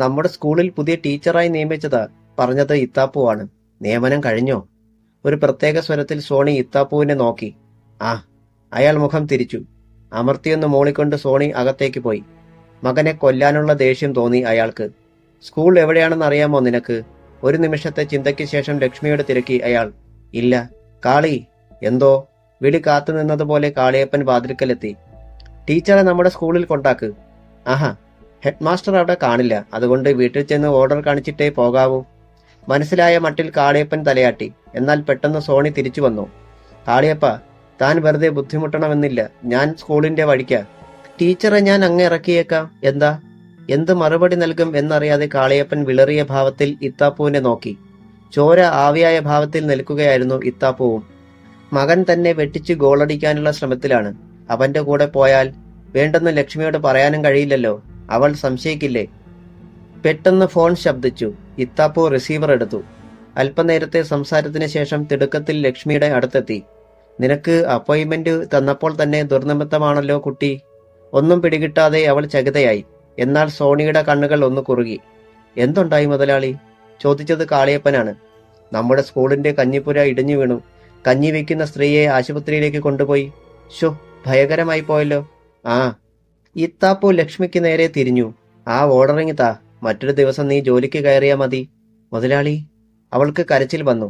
നമ്മുടെ സ്കൂളിൽ പുതിയ ടീച്ചറായി നിയമിച്ചതാ. പറഞ്ഞത് ഇത്താപ്പുവാണ്. നിയമനം കഴിഞ്ഞോ? ഒരു പ്രത്യേക സ്വരത്തിൽ സോണി ഇത്താപ്പുവിനെ നോക്കി. ആ. അയാൾ മുഖം തിരിച്ചു. അമർത്തിയൊന്ന് മൂളിക്കൊണ്ട് സോണി അകത്തേക്ക് പോയി. മകനെ കൊല്ലാനുള്ള ദേഷ്യം തോന്നി അയാൾക്ക്. സ്കൂൾ എവിടെയാണെന്ന് അറിയാമോ നിനക്ക്? ഒരു നിമിഷത്തെ ചിന്തയ്ക്ക് ശേഷം ലക്ഷ്മിയോട് തിരക്കി അയാൾ. ഇല്ല. കാളി. എന്തോ? വിളി കാത്തു നിന്നതുപോലെ കാളിയപ്പൻ വാതിൽക്കലെത്തി. ടീച്ചറെ നമ്മുടെ സ്കൂളിൽ കൊണ്ടാക്ക്. ആഹാ, ഹെഡ് മാസ്റ്റർ അവിടെ കാണില്ല, അതുകൊണ്ട് വീട്ടിൽ ചെന്ന് ഓർഡർ കാണിച്ചിട്ടേ പോകാവൂ. മനസ്സിലായ മട്ടിൽ കാളിയപ്പൻ തലയാട്ടി. എന്നാൽ പെട്ടെന്ന് സോണി തിരിച്ചു വന്നു. കാളിയപ്പ, താൻ വെറുതെ ബുദ്ധിമുട്ടണമെന്നില്ല. ഞാൻ സ്കൂളിന്റെ വഴിക്കാ. ടീച്ചറെ ഞാൻ അങ്ങ് ഇറക്കിയേക്കാം. എന്താ? എന്ത് മറുപടി നൽകും എന്നറിയാതെ കാളിയപ്പൻ വിളറിയ ഭാവത്തിൽ ഇത്താപ്പുവിനെ നോക്കി. ചോര ആവിയായ ഭാവത്തിൽ നിൽക്കുകയായിരുന്നു ഇത്താപ്പുവും. മകൻ തന്നെ വെട്ടിച്ച് ഗോളടിക്കാനുള്ള ശ്രമത്തിലാണ്. അവന്റെ കൂടെ പോയാൽ വേണ്ടെന്ന് ലക്ഷ്മിയോട് പറയാനും കഴിയില്ലല്ലോ. അവൾ സംശയിക്കില്ലേ? പെട്ടെന്ന് ഫോൺ ശബ്ദിച്ചു. ഇത്താപ്പു റിസീവർ എടുത്തു. അല്പനേരത്തെ സംസാരത്തിന് ശേഷം തിടുക്കത്തിൽ ലക്ഷ്മിയുടെ അടുത്തെത്തി. നിനക്ക് അപ്പോയിന്റ്മെന്റ് തന്നപ്പോൾ തന്നെ ദുർനിമിത്തമാണല്ലോ കുട്ടി. ഒന്നും പിടികിട്ടാതെ അവൾ ചകിതയായി. എന്നാൽ സോണിയുടെ കണ്ണുകൾ ഒന്ന് കുറുകി. എന്തുണ്ടായി മുതലാളി? ചോദിച്ചത് കാളിയപ്പനാണ്. നമ്മുടെ സ്കൂളിന്റെ കഞ്ഞിപ്പുര ഇടിഞ്ഞു വീണു. കഞ്ഞി വയ്ക്കുന്ന സ്ത്രീയെ ആശുപത്രിയിലേക്ക് കൊണ്ടുപോയി. ഷോ, ഭയങ്കരമായി പോയല്ലോ. ആ. ഇത്താപ്പു ലക്ഷ്മിക്ക് നേരെ തിരിഞ്ഞു. ആ ഓർഡറിങ് താ. മറ്റൊരു ദിവസം നീ ജോലിക്ക് കയറിയാ മതി. മുതലാളി. അവൾക്ക് കരച്ചിൽ വന്നു.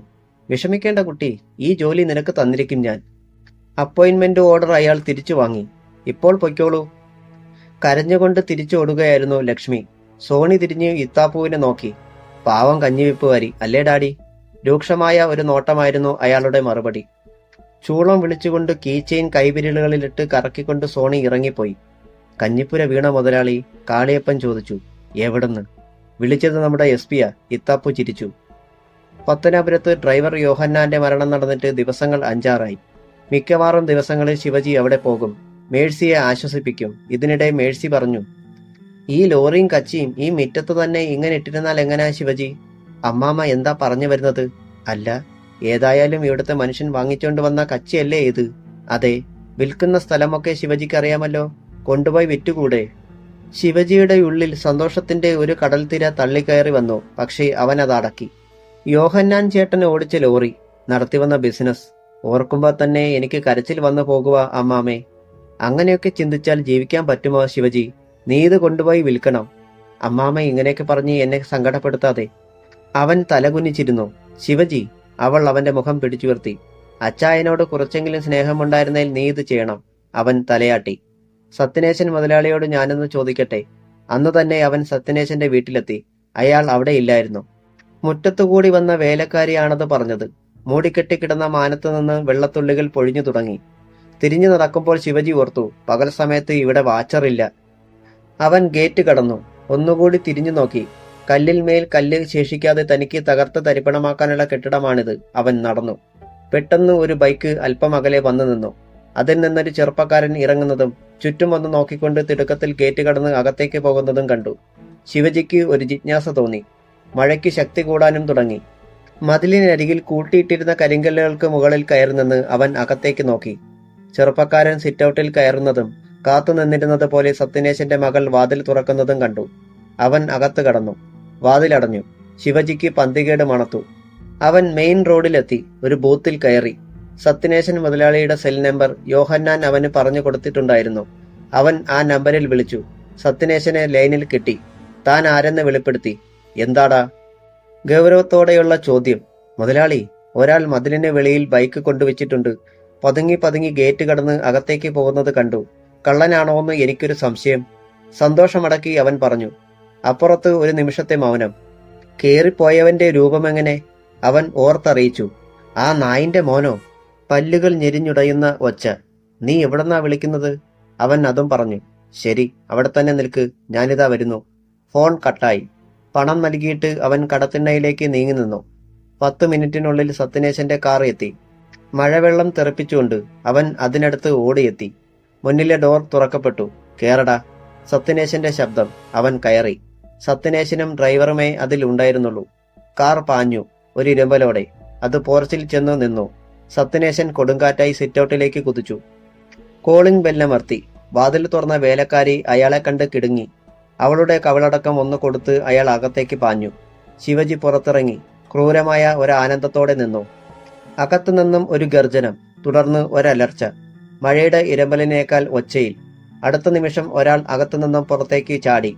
വിഷമിക്കേണ്ട കുട്ടി, ഈ ജോലി നിനക്ക് തന്നിരിക്കും ഞാൻ. അപ്പോയിന്റ്മെന്റ് ഓർഡർ അയാൾ തിരിച്ചു വാങ്ങി. ഇപ്പോൾ പൊയ്ക്കോളൂ. കരഞ്ഞുകൊണ്ട് തിരിച്ചോടുകയായിരുന്നു ലക്ഷ്മി. സോണി തിരിഞ്ഞ് ഇത്താപ്പുവിനെ നോക്കി. പാവം കഞ്ഞിവെപ്പുകാരി അല്ലേ ഡാഡി? രൂക്ഷമായ ഒരു നോട്ടമായിരുന്നു അയാളുടെ മറുപടി. ചൂളം വിളിച്ചുകൊണ്ട് കീച്ചെയിൻ കൈവിരലുകളിലിട്ട് കറക്കിക്കൊണ്ട് സോണി ഇറങ്ങിപ്പോയി. കഞ്ഞിപ്പുര വീണ മുതലാളി? കാളിയപ്പൻ ചോദിച്ചു. എവിടുന്ന്? വിളിച്ചത് നമ്മുടെ എസ്.പിയാ. ഇത്താപ്പു ചിരിച്ചു. പത്തനാപുരത്ത് ഡ്രൈവർ യോഹന്നാന്റെ മരണം നടന്നിട്ട് ദിവസങ്ങൾ 5-6ആയി. മിക്കവാറും ദിവസങ്ങളിൽ ശിവജി അവിടെ പോകും. മേഴ്സിയെ ആശ്വസിപ്പിക്കും. ഇതിനിടെ മേഴ്സി പറഞ്ഞു, ഈ ലോറിയും കച്ചിയും ഈ മിറ്റത്ത് തന്നെ ഇങ്ങനെ ഇട്ടിരുന്നാൽ എങ്ങനെയാ ശിവജി? അമ്മാമ്മ എന്താ പറഞ്ഞു വരുന്നത്? അല്ല, ഏതായാലും ഇവിടുത്തെ മനുഷ്യൻ വാങ്ങിച്ചോണ്ട് വന്ന കച്ചിയല്ലേ ഇത്? അതെ. വിൽക്കുന്ന സ്ഥലമൊക്കെ ശിവജിക്ക് അറിയാമല്ലോ. കൊണ്ടുപോയി വിറ്റുകൂടെ? ശിവജിയുടെ ഉള്ളിൽ സന്തോഷത്തിന്റെ ഒരു കടൽത്തിര തള്ളിക്കയറി വന്നു. പക്ഷേ അവൻ അത് അടക്കി. യോഹന്നാൻ ചേട്ടൻ ഓടിച്ച ലോറി, നടത്തിവന്ന ബിസിനസ് ഓർക്കുമ്പോൾ തന്നെ എനിക്ക് കരച്ചിൽ വന്നു പോകുക അമ്മാമേ. അങ്ങനെയൊക്കെ ചിന്തിച്ചാൽ ജീവിക്കാൻ പറ്റുമോ ശിവജി? നീ ഇത് കൊണ്ടുപോയി വിൽക്കണം. അമ്മാമ ഇങ്ങനെയൊക്കെ പറഞ്ഞ് എന്നെ സങ്കടപ്പെടുത്താതെ. അവൻ തലകുനിച്ചിരുന്നു. ശിവജി. അവൾ അവന്റെ മുഖം പിടിച്ചുയർത്തി. അച്ചായനോട് കുറച്ചെങ്കിലും സ്നേഹമുണ്ടായിരുന്നേൽ നീ ഇത് ചെയ്യണം. അവൻ തലയാട്ടി. സത്യനേശൻ മുതലാളിയോട് ഞാനൊന്ന് ചോദിക്കട്ടെ? അന്നു തന്നെ അവൻ സത്യനേശന്റെ വീട്ടിലെത്തി. അയാൾ അവിടെ ഇല്ലായിരുന്നു. മുറ്റത്തുകൂടി വന്ന വേലക്കാരിയാണത് പറഞ്ഞത്. മൂടിക്കെട്ടിക്കിടന്ന മാനത്തു നിന്ന് വെള്ളത്തുള്ളികൾ പൊഴിഞ്ഞു തുടങ്ങി. തിരിഞ്ഞു നടക്കുമ്പോൾ ശിവജി ഓർത്തു, പകൽ സമയത്ത് ഇവിടെ വാച്ചറില്ല. അവൻ ഗേറ്റ് കടന്നു. ഒന്നുകൂടി തിരിഞ്ഞു നോക്കി. കല്ലിൽ മേൽ കല്ല് ശേഷിക്കാതെ തനിക്ക് തകർത്ത് തരിപ്പണമാക്കാനുള്ള കെട്ടിടമാണിത്. അവൻ നടന്നു. പെട്ടെന്ന് ഒരു ബൈക്ക് അല്പം അകലെ വന്നു നിന്നു. അതിൽ നിന്നൊരു ചെറുപ്പക്കാരൻ ഇറങ്ങുന്നതും ചുറ്റും വന്ന് നോക്കിക്കൊണ്ട് തിടുക്കത്തിൽ ഗേറ്റ് കടന്ന് അകത്തേക്ക് പോകുന്നതും കണ്ടു. ശിവജിക്ക് ഒരു ജിജ്ഞാസ തോന്നി. മഴയ്ക്ക് ശക്തി കൂടാനും തുടങ്ങി. മതിലിനരികിൽ കൂട്ടിയിട്ടിരുന്ന കരിങ്കല്ലുകൾക്ക് മുകളിൽ കയറി നിന്ന് അവൻ അകത്തേക്ക് നോക്കി. ചെറുപ്പക്കാരൻ സിറ്റൗട്ടിൽ കയറുന്നതും കാത്തു നിന്നിരുന്നത് പോലെ സത്യനേശന്റെ മകൾ വാതിൽ തുറക്കുന്നതും കണ്ടു. അവൻ അകത്ത് കടന്നു. വാതിലടഞ്ഞു. ശിവജിക്ക് പന്തികേട് മണത്തു. അവൻ മെയിൻ റോഡിലെത്തി. ഒരു ബൂത്തിൽ കയറി. സത്യനേശൻ മുതലാളിയുടെ സെൽ നമ്പർ യോഹന്നാൻ അവന് പറഞ്ഞു കൊടുത്തിട്ടുണ്ടായിരുന്നു. അവൻ ആ നമ്പറിൽ വിളിച്ചു. സത്യനേശനെ ലൈനിൽ കിട്ടി. താൻ ആരെന്ന് വെളിപ്പെടുത്തി. എന്താടാ? ഗൗരവത്തോടെയുള്ള ചോദ്യം. മുതലാളി, ഒരാൾ മതിലിന് വെളിയിൽ ബൈക്ക് കൊണ്ടുവച്ചിട്ടുണ്ട്. പതുങ്ങി പതുങ്ങി ഗേറ്റ് കടന്ന് അകത്തേക്ക് പോകുന്നത് കണ്ടു. കള്ളനാണോന്ന് എനിക്കൊരു സംശയം. സന്തോഷമടക്കി അവൻ പറഞ്ഞു. അപ്പുറത്ത് ഒരു നിമിഷത്തെ മൗനം. കേറിപ്പോയവന്റെ രൂപമെങ്ങനെ? അവൻ ഓർത്തറിയിച്ചു. ആ നായിന്റെ മോനോ? പല്ലുകൾ ഞെരിഞ്ഞുടയുന്ന ഒച്ച. നീ എവിടെന്നാ വിളിക്കുന്നത്? അവൻ അതും പറഞ്ഞു. ശരി, അവിടെ തന്നെ നിൽക്ക്, ഞാനിതാ വരുന്നു. ഫോൺ കട്ടായി. പണം നൽകിയിട്ട് അവൻ കടത്തിണ്ണയിലേക്ക് നീങ്ങി നിന്നു. 10 മിനിറ്റിനുള്ളിൽ സത്യനേശന്റെ കാർ എത്തി. മഴവെള്ളം തെറിപ്പിച്ചുകൊണ്ട് അവൻ അതിനടുത്ത് ഓടിയെത്തി. മുന്നിലെ ഡോർ തുറക്കപ്പെട്ടു. കേറടാ. സത്യനേശന്റെ ശബ്ദം. അവൻ കയറി. സത്യനേശനും ഡ്രൈവറുമേ അതിൽ ഉണ്ടായിരുന്നുള്ളൂ. കാർ പാഞ്ഞു. ഒരു ഇരുമ്പലോടെ. അത് പോർച്ചിൽ ചെന്നു നിന്നു. സത്യനേശൻ കൊടുങ്കാറ്റായി സിറ്റൗട്ടിലേക്ക് കുതിച്ചു. കോളിംഗ് ബെല്ലമർത്തി. വാതിൽ തുറന്ന വേലക്കാരി അയാളെ കണ്ട് കിടുങ്ങി. അവളുടെ കവിളടക്കം ഒന്ന് കൊടുത്ത് അയാൾ അകത്തേക്ക് പാഞ്ഞു. ശിവജി പുറത്തിറങ്ങി ക്രൂരമായ ഒരാനന്ദത്തോടെ നിന്നു. അകത്തുനിന്നും ഒരു ഗർജനം, തുടർന്ന് ഒരലർച്ച. മഴയുടെ ഇരമ്പലിനേക്കാൾ ഒച്ചയിൽ. അടുത്ത നിമിഷം ഒരാൾ അകത്തുനിന്നും പുറത്തേക്ക് ചാടി.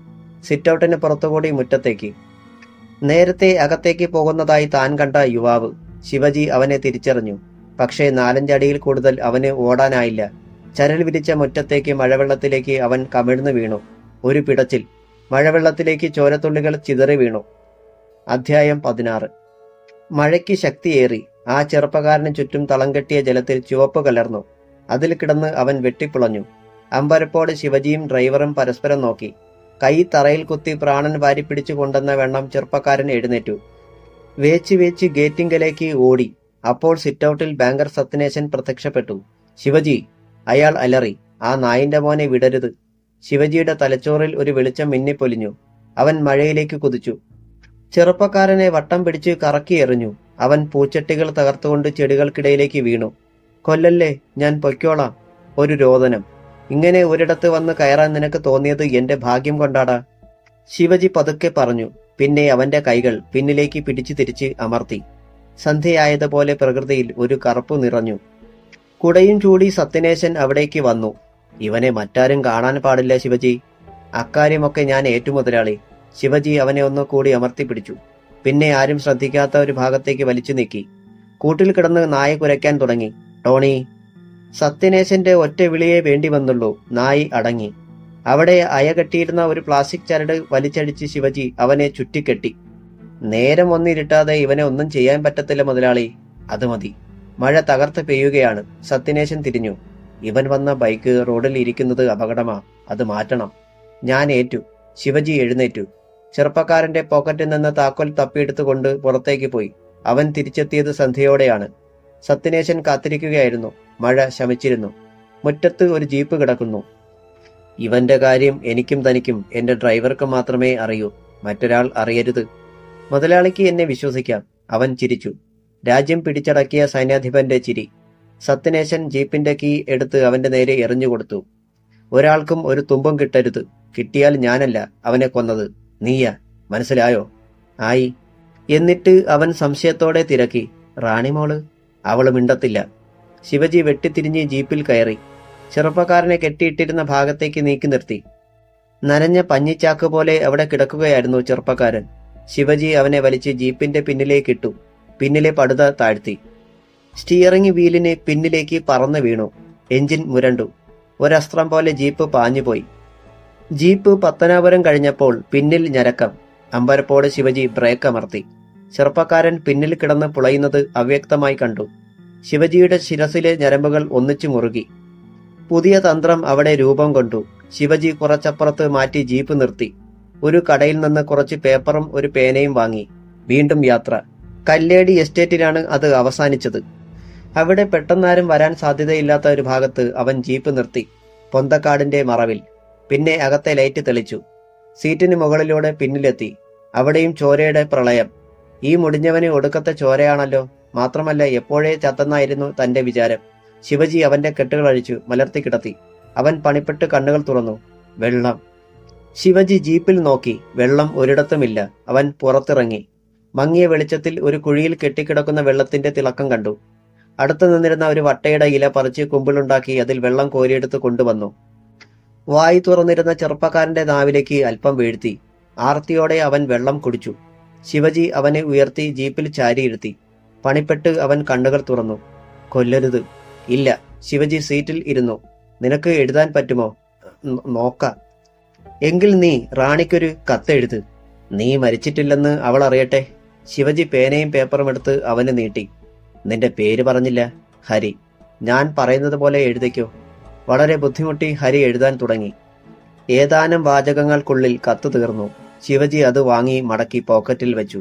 സിറ്റൗട്ടിന് പുറത്തുകൂടി മുറ്റത്തേക്ക്. നേരത്തെ അകത്തേക്ക് പോകുന്നതായി താൻ കണ്ട യുവാവ്. ശിവജി അവനെ തിരിച്ചറിഞ്ഞു. പക്ഷേ 4-5 അടിയിൽ കൂടുതൽ അവന് ഓടാനായില്ല. ചരൽ വിരിച്ച മുറ്റത്തേക്ക് മഴവെള്ളത്തിലേക്ക് അവൻ കമിഴ്ന്നു വീണു. ഒരു പിടച്ചിൽ. മഴവെള്ളത്തിലേക്ക് ചോരത്തുള്ളികൾ ചിതറി വീണു. അധ്യായം 16. മഴയ്ക്ക് ശക്തിയേറി. ആ ചെറുപ്പക്കാരന് ചുറ്റും തളം കെട്ടിയ ജലത്തിൽ ചുവപ്പ് കലർന്നു. അതിൽ കിടന്ന് അവൻ വെട്ടിപ്പുളഞ്ഞു. അമ്പരപ്പോടെ ശിവജിയും ഡ്രൈവറും പരസ്പരം നോക്കി. കൈ തറയിൽ കുത്തി പ്രാണൻ വാരിപ്പിടിച്ചു കൊണ്ടെന്ന വണ്ണം ചെറുപ്പക്കാരൻ എഴുന്നേറ്റു. വേച്ച് ഗേറ്റിങ്കലേക്ക് ഓടി. അപ്പോൾ സിറ്റൗട്ടിൽ ബാങ്കർ സത്യനേശൻ പ്രത്യക്ഷപ്പെട്ടു. ശിവജി! അയാൾ അലറി. ആ നായിന്റെ മോനെ വിടരുത്! ശിവജിയുടെ തലച്ചോറിൽ ഒരു വെളിച്ചം മിന്നിപ്പൊലിഞ്ഞു. അവൻ മഴയിലേക്ക് കുതിച്ചു. ചെറുപ്പക്കാരനെ വട്ടം പിടിച്ച് കറക്കി എറിഞ്ഞു. അവൻ പൂച്ചട്ടികൾ തകർത്തുകൊണ്ട് ചെടികൾക്കിടയിലേക്ക് വീണു. കൊല്ലല്ലേ, ഞാൻ പൊയ്ക്കോളാം. ഒരു രോദനം. ഇങ്ങനെ ഒരിടത്ത് വന്ന് കയറാൻ നിനക്ക് തോന്നിയത് എന്റെ ഭാഗ്യം കൊണ്ടാടാ, ശിവജി പതുക്കെ പറഞ്ഞു. പിന്നെ അവന്റെ കൈകൾ പിന്നിലേക്ക് പിടിച്ചു തിരിച്ച് അമർത്തി. സന്ധ്യയായതുപോലെ പ്രകൃതിയിൽ ഒരു കറുപ്പ് നിറഞ്ഞു. കുടയും ചൂടി സത്യനേശൻ അവിടേക്ക് വന്നു. ഇവനെ മറ്റാരും കാണാൻ പാടില്ല ശിവജി. അക്കാര്യമൊക്കെ ഞാൻ ഏറ്റു മുതലാളി. ശിവജി അവനെ ഒന്ന് കൂടി അമർത്തി പിടിച്ചു. പിന്നെ ആരും ശ്രദ്ധിക്കാത്ത ഒരു ഭാഗത്തേക്ക് വലിച്ചു നീക്കി. കൂട്ടിൽ കിടന്ന് നായ കുരയ്ക്കാൻ തുടങ്ങി. ടോണി! സത്യനേശന്റെ ഒറ്റ വിളിയേ വേണ്ടി വന്നുള്ളൂ. നായി അടങ്ങി. അവിടെ അയകെട്ടിയിരുന്ന ഒരു പ്ലാസ്റ്റിക് ചരട് വലിച്ചടിച്ച് ശിവജി അവനെ ചുറ്റിക്കെട്ടി. നേരം ഒന്നിരുട്ടാതെ ഇവനെ ഒന്നും ചെയ്യാൻ പറ്റത്തില്ല മുതലാളി. അത് മതി. മഴ തകർത്ത് പെയ്യുകയാണ്. സത്യനേശൻ തിരിഞ്ഞു. ഇവൻ വന്ന ബൈക്ക് റോഡിൽ ഇരിക്കുന്നത് അപകടമാ. അത് മാറ്റണം. ഞാൻ ഏറ്റു. ശിവജി എഴുന്നേറ്റു. ചെറുപ്പക്കാരന്റെ പോക്കറ്റിൽ നിന്ന് താക്കോൽ തപ്പിയെടുത്തുകൊണ്ട് പുറത്തേക്ക് പോയി. അവൻ തിരിച്ചെത്തിയത് സന്ധ്യയോടെയാണ്. സത്യനേശൻ കാത്തിരിക്കുകയായിരുന്നു. മഴ ശമിച്ചിരുന്നു. മുറ്റത്ത് ഒരു ജീപ്പ് കിടക്കുന്നു. ഇവന്റെ കാര്യം എനിക്കും തനിക്കും എന്റെ ഡ്രൈവർക്കും മാത്രമേ അറിയൂ. മറ്റൊരാൾ അറിയരുത്. മുതലാളിക്ക് എന്നെ വിശ്വസിക്കാം. അവൻ ചിരിച്ചു. രാജ്യം പിടിച്ചടക്കിയ സൈന്യാധിപന്റെ ചിരി. സത്യനേശൻ ജീപ്പിന്റെ കീ എടുത്ത് അവന്റെ നേരെ എറിഞ്ഞുകൊടുത്തു. ഒരാൾക്കും ഒരു തുമ്പും കിട്ടരുത്. കിട്ടിയാൽ ഞാനല്ല അവനെ കൊന്നത്, നീയാ. മനസ്സിലായോ? ആയി. എന്നിട്ട് അവൻ സംശയത്തോടെ തിരക്കി. റാണിമോള്? അവള് മിണ്ടത്തില്ല. ശിവജി വെട്ടിത്തിരിഞ്ഞ് ജീപ്പിൽ കയറി. ചെറുപ്പക്കാരനെ കെട്ടിയിട്ടിരുന്ന ഭാഗത്തേക്ക് നീക്കി നിർത്തി. നനഞ്ഞ പഞ്ഞിച്ചാക്ക് പോലെ അവിടെ കിടക്കുകയായിരുന്നു ചെറുപ്പക്കാരൻ. ശിവജി അവനെ വലിച്ച് ജീപ്പിന്റെ പിന്നിലേക്കിട്ടു. പിന്നിലെ പടുത താഴ്ത്തി. സ്റ്റിയറിംഗ് വീലിന് പിന്നിലേക്ക് പറന്നു വീണു. എഞ്ചിൻ മുരണ്ടു. ഒരസ്ത്രം പോലെ ജീപ്പ് പാഞ്ഞുപോയി. ജീപ്പ് പത്തനാപുരം കഴിഞ്ഞപ്പോൾ പിന്നിൽ ഞരക്കം. അമ്പരപ്പോടെ ശിവജി ബ്രേക്ക് അമർത്തി. ചെറുപ്പക്കാരൻ പിന്നിൽ കിടന്ന് പുളയുന്നത് അവ്യക്തമായി കണ്ടു. ശിവജിയുടെ ശിരസിലെ ഞരമ്പുകൾ ഒന്നിച്ചു മുറുകി. പുതിയ തന്ത്രം അവിടെ രൂപം കൊണ്ടു. ശിവജി കുറച്ചപ്പുറത്ത് മാറ്റി ജീപ്പ് നിർത്തി. ഒരു കടയിൽ നിന്ന് കുറച്ച് പേപ്പറും ഒരു പേനയും വാങ്ങി. വീണ്ടും യാത്ര. കല്ലേടി എസ്റ്റേറ്റിലാണ് അത് അവസാനിച്ചത്. അവിടെ പെട്ടെന്നാരും വരാൻ സാധ്യതയില്ലാത്ത ഒരു ഭാഗത്ത് അവൻ ജീപ്പ് നിർത്തി. പൊന്തക്കാടിന്റെ മറവിൽ. പിന്നെ അകത്തെ ലൈറ്റ് തെളിച്ചു. സീറ്റിന് മുകളിലൂടെ പിന്നിലെത്തി. അവിടെയും ചോരയുടെ പ്രളയം. ഈ മുടിഞ്ഞവന് ഒടുക്കത്തെ ചോരയാണല്ലോ. മാത്രമല്ല എപ്പോഴേ ചത്തെന്നായിരുന്നു തന്റെ വിചാരം. ശിവജി അവന്റെ കെട്ടുകൾ അഴിച്ചു മലർത്തി കിടത്തി. അവൻ പണിപ്പെട്ട് കണ്ണുകൾ തുറന്നു. വെള്ളം. ശിവജി ജീപ്പിൽ നോക്കി. വെള്ളം ഒരിടത്തുമില്ല. അവൻ പുറത്തിറങ്ങി. മങ്ങിയ വെളിച്ചത്തിൽ ഒരു കുഴിയിൽ കെട്ടിക്കിടക്കുന്ന വെള്ളത്തിന്റെ തിളക്കം കണ്ടു. അടുത്തു നിന്നിരുന്ന ഒരു വട്ടയുടെ ഇല പറിച്ച് കുമ്പിളുണ്ടാക്കി അതിൽ വെള്ളം കോരിയെടുത്ത് കൊണ്ടുവന്നു. വായി തുറന്നിരുന്ന ചെറുപ്പക്കാരന്റെ നാവിലേക്ക് അല്പം വീഴ്ത്തി. ആർത്തിയോടെ അവൻ വെള്ളം കുടിച്ചു. ശിവജി അവനെ ഉയർത്തി ജീപ്പിൽ ചാരിയിരുത്തി. പണിപ്പെട്ട് അവൻ കണ്ണുകൾ തുറന്നു. കൊല്ലരുത്. ഇല്ല. ശിവജി സീറ്റിൽ ഇരുന്നു. നിനക്ക് എഴുതാൻ പറ്റുമോ? നോക്കാം. എങ്കിൽ നീ റാണിക്കൊരു കത്തെഴുത്. നീ മരിച്ചിട്ടില്ലെന്ന് അവൾ അറിയട്ടെ. ശിവജി പേനയും പേപ്പറും എടുത്ത് അവന് നീട്ടി. നിന്റെ പേര് പറഞ്ഞില്ല. ഹരി. ഞാൻ പറയുന്നത് പോലെ എഴുതിക്കോ. വളരെ ബുദ്ധിമുട്ടി ഹരി എഴുതാൻ തുടങ്ങി. ഏതാനും വാചകങ്ങൾക്കുള്ളിൽ കത്ത് തീർന്നു. ശിവജി അത് വാങ്ങി മടക്കി പോക്കറ്റിൽ വെച്ചു.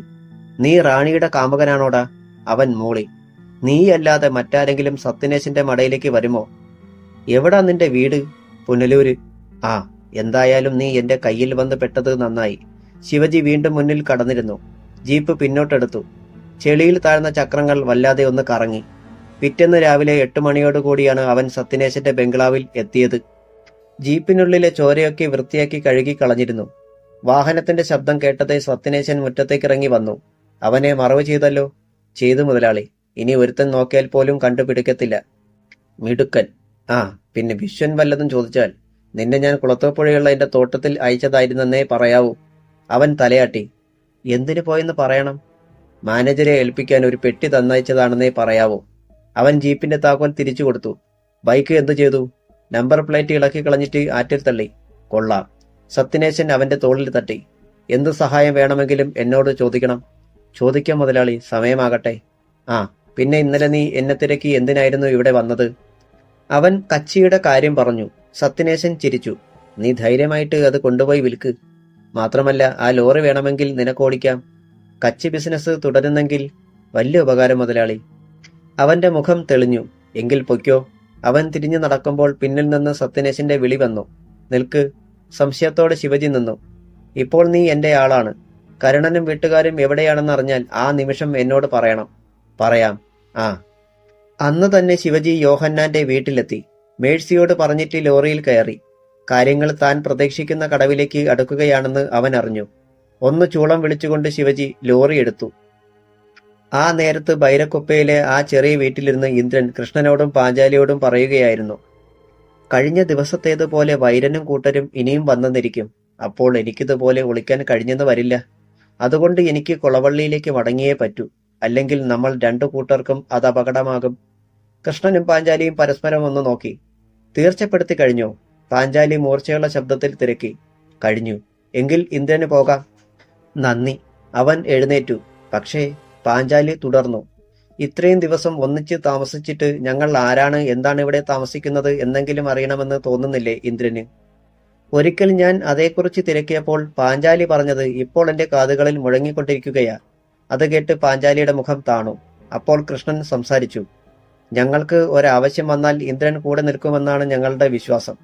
നീ റാണിയുടെ കാമുകനാണോടാ? അവൻ മൂളി. നീയല്ലാതെ മറ്റാരെങ്കിലും സത്യനേശന്റെ മടയിലേക്ക് വരുമോ? എവിടാ നിന്റെ വീട്? പുനലൂര്. ആ, എന്തായാലും നീ എന്റെ കയ്യിൽ വന്ന് പെട്ടത് നന്നായി. ശിവജി വീണ്ടും മുന്നിൽ കടന്നിരുന്നു. ജീപ്പ് പിന്നോട്ടെടുത്തു. ചെളിയിൽ താഴ്ന്ന ചക്രങ്ങൾ വല്ലാതെ ഒന്ന് കറങ്ങി. പിറ്റേന്ന് രാവിലെ 8 മണിയോടുകൂടിയാണ് അവൻ സത്യനേശന്റെ ബംഗ്ലാവിൽ എത്തിയത്. ജീപ്പിനുള്ളിലെ ചോരയൊക്കെ വൃത്തിയാക്കി കഴുകി കളഞ്ഞിരുന്നു. വാഹനത്തിന്റെ ശബ്ദം കേട്ടതേ സത്യനേശൻ മുറ്റത്തേക്കിറങ്ങി വന്നു. അവനെ മറവ് ചെയ്തല്ലോ. ചെയ്തു മുതലാളി. ഇനി ഒരുത്തൻ നോക്കിയാൽ പോലും കണ്ടുപിടിക്കത്തില്ല. മിടുക്കൻ. ആ, പിന്നെ വിശ്വൻ വല്ലതും ചോദിച്ചാൽ നിന്നെ ഞാൻ കുളത്തൂപ്പുഴയുള്ള എന്റെ തോട്ടത്തിൽ അയച്ചതായിരുന്നെന്നേ പറയാവൂ. അവൻ തലയാട്ടി. എന്തിനു പോയെന്ന് പറയണം? മാനേജരെ ഏൽപ്പിക്കാൻ ഒരു പെട്ടി തന്നയച്ചതാണെന്നേ പറയാവൂ. അവൻ ജീപ്പിന്റെ താക്കോൽ തിരിച്ചു കൊടുത്തു. ബൈക്ക് എന്തു ചെയ്തു? നമ്പർ പ്ലേറ്റ് ഇളക്കി കളഞ്ഞിട്ട് ആറ്റിൽ തള്ളി. കൊള്ളാം. സത്യനേശൻ അവന്റെ തോളിൽ തട്ടി. എന്ത് സഹായം വേണമെങ്കിലും എന്നോട് ചോദിക്കണം. ചോദിക്കാം മുതലാളി, സമയമാകട്ടെ. ആ, പിന്നെ ഇന്നലെ നീ എന്നെ തിരക്കി എന്തിനായിരുന്നു ഇവിടെ വന്നത്? അവൻ കച്ചിയുടെ കാര്യം പറഞ്ഞു. സത്യനേശൻ ചിരിച്ചു. നീ ധൈര്യമായിട്ട് അത് കൊണ്ടുപോയി വിൽക്ക്. മാത്രമല്ല, ആ ലോറി വേണമെങ്കിൽ നിനക്കോടിക്കാം. കച്ചി ബിസിനസ് തുടരുന്നെങ്കിൽ വലിയ ഉപകാരം മുതലാളി. അവന്റെ മുഖം തെളിഞ്ഞു. എങ്കിൽ പൊയ്ക്കോ. അവൻ തിരിഞ്ഞു നടക്കുമ്പോൾ പിന്നിൽ നിന്ന് സത്യനേശന്റെ വിളി വന്നു. നിൽക്ക്. സംശയത്തോടെ ശിവജി നിന്നു. ഇപ്പോൾ നീ എന്റെ ആളാണ്. കരുണനും വീട്ടുകാരും എവിടെയാണെന്നറിഞ്ഞാൽ ആ നിമിഷം എന്നോട് പറയണം. പറയാം. ആ. അന്ന് തന്നെ ശിവജി യോഹന്നാന്റെ വീട്ടിലെത്തി. മേഴ്സിയോട് പറഞ്ഞിട്ട് ലോറിയിൽ കയറി. കാര്യങ്ങൾ താൻ പ്രതീക്ഷിക്കുന്ന കടവിലേക്ക് അടുക്കുകയാണെന്ന് അവൻ അറിഞ്ഞു. ഒന്ന് ചൂളം വിളിച്ചുകൊണ്ട് ശിവജി ലോറി എടുത്തു. ആ നേരത്ത് ബൈരക്കൊപ്പയിലെ ആ ചെറിയ വീട്ടിലിരുന്ന് ഇന്ദ്രൻ കൃഷ്ണനോടും പാഞ്ചാലിയോടും പറയുകയായിരുന്നു. കഴിഞ്ഞ ദിവസത്തേതുപോലെ വൈരനും കൂട്ടരും ഇനിയും വന്നെന്നിരിക്കും. അപ്പോൾ എനിക്കിതുപോലെ ഒളിക്കാൻ കഴിഞ്ഞെന്ന് വരില്ല. അതുകൊണ്ട് എനിക്ക് കൊളവള്ളിയിലേക്ക് മടങ്ങിയേ പറ്റൂ. അല്ലെങ്കിൽ നമ്മൾ രണ്ടു കൂട്ടർക്കും അത് അപകടമാകും. കൃഷ്ണനും പാഞ്ചാലിയും പരസ്പരം ഒന്ന് നോക്കി. തീർച്ചപ്പെടുത്തി കഴിഞ്ഞോ? പാഞ്ചാലി മൂർച്ചയുള്ള ശബ്ദത്തിൽ തിരക്കി. കഴിഞ്ഞു. എങ്കിൽ ഇന്ദ്രന് പോകാം. നന്ദി. അവൻ എഴുന്നേറ്റു. പക്ഷേ പാഞ്ചാലി തുടർന്നു. ഇത്രയും ദിവസം ഒന്നിച്ച് താമസിച്ചിട്ട് ഞങ്ങൾ ആരാണ്, എന്താണ് ഇവിടെ താമസിക്കുന്നത് എന്നെങ്കിലും അറിയണമെന്ന് തോന്നുന്നില്ലേ ഇന്ദ്രന്? ഒരിക്കൽ ഞാൻ അതേക്കുറിച്ച് തിരക്കിയപ്പോൾ പാഞ്ചാലി പറഞ്ഞത് ഇപ്പോൾ എന്റെ കാതുകളിൽ മുഴങ്ങിക്കൊണ്ടിരിക്കുകയാ. അത് കേട്ട് പാഞ്ചാലിയുടെ മുഖം താണു. അപ്പോൾ കൃഷ്ണൻ സംസാരിച്ചു. ഞങ്ങൾക്ക് ഒരാവശ്യം വന്നാൽ ഇന്ദ്രൻ കൂടെ നിൽക്കുമെന്നാണ് ഞങ്ങളുടെ വിശ്വാസം.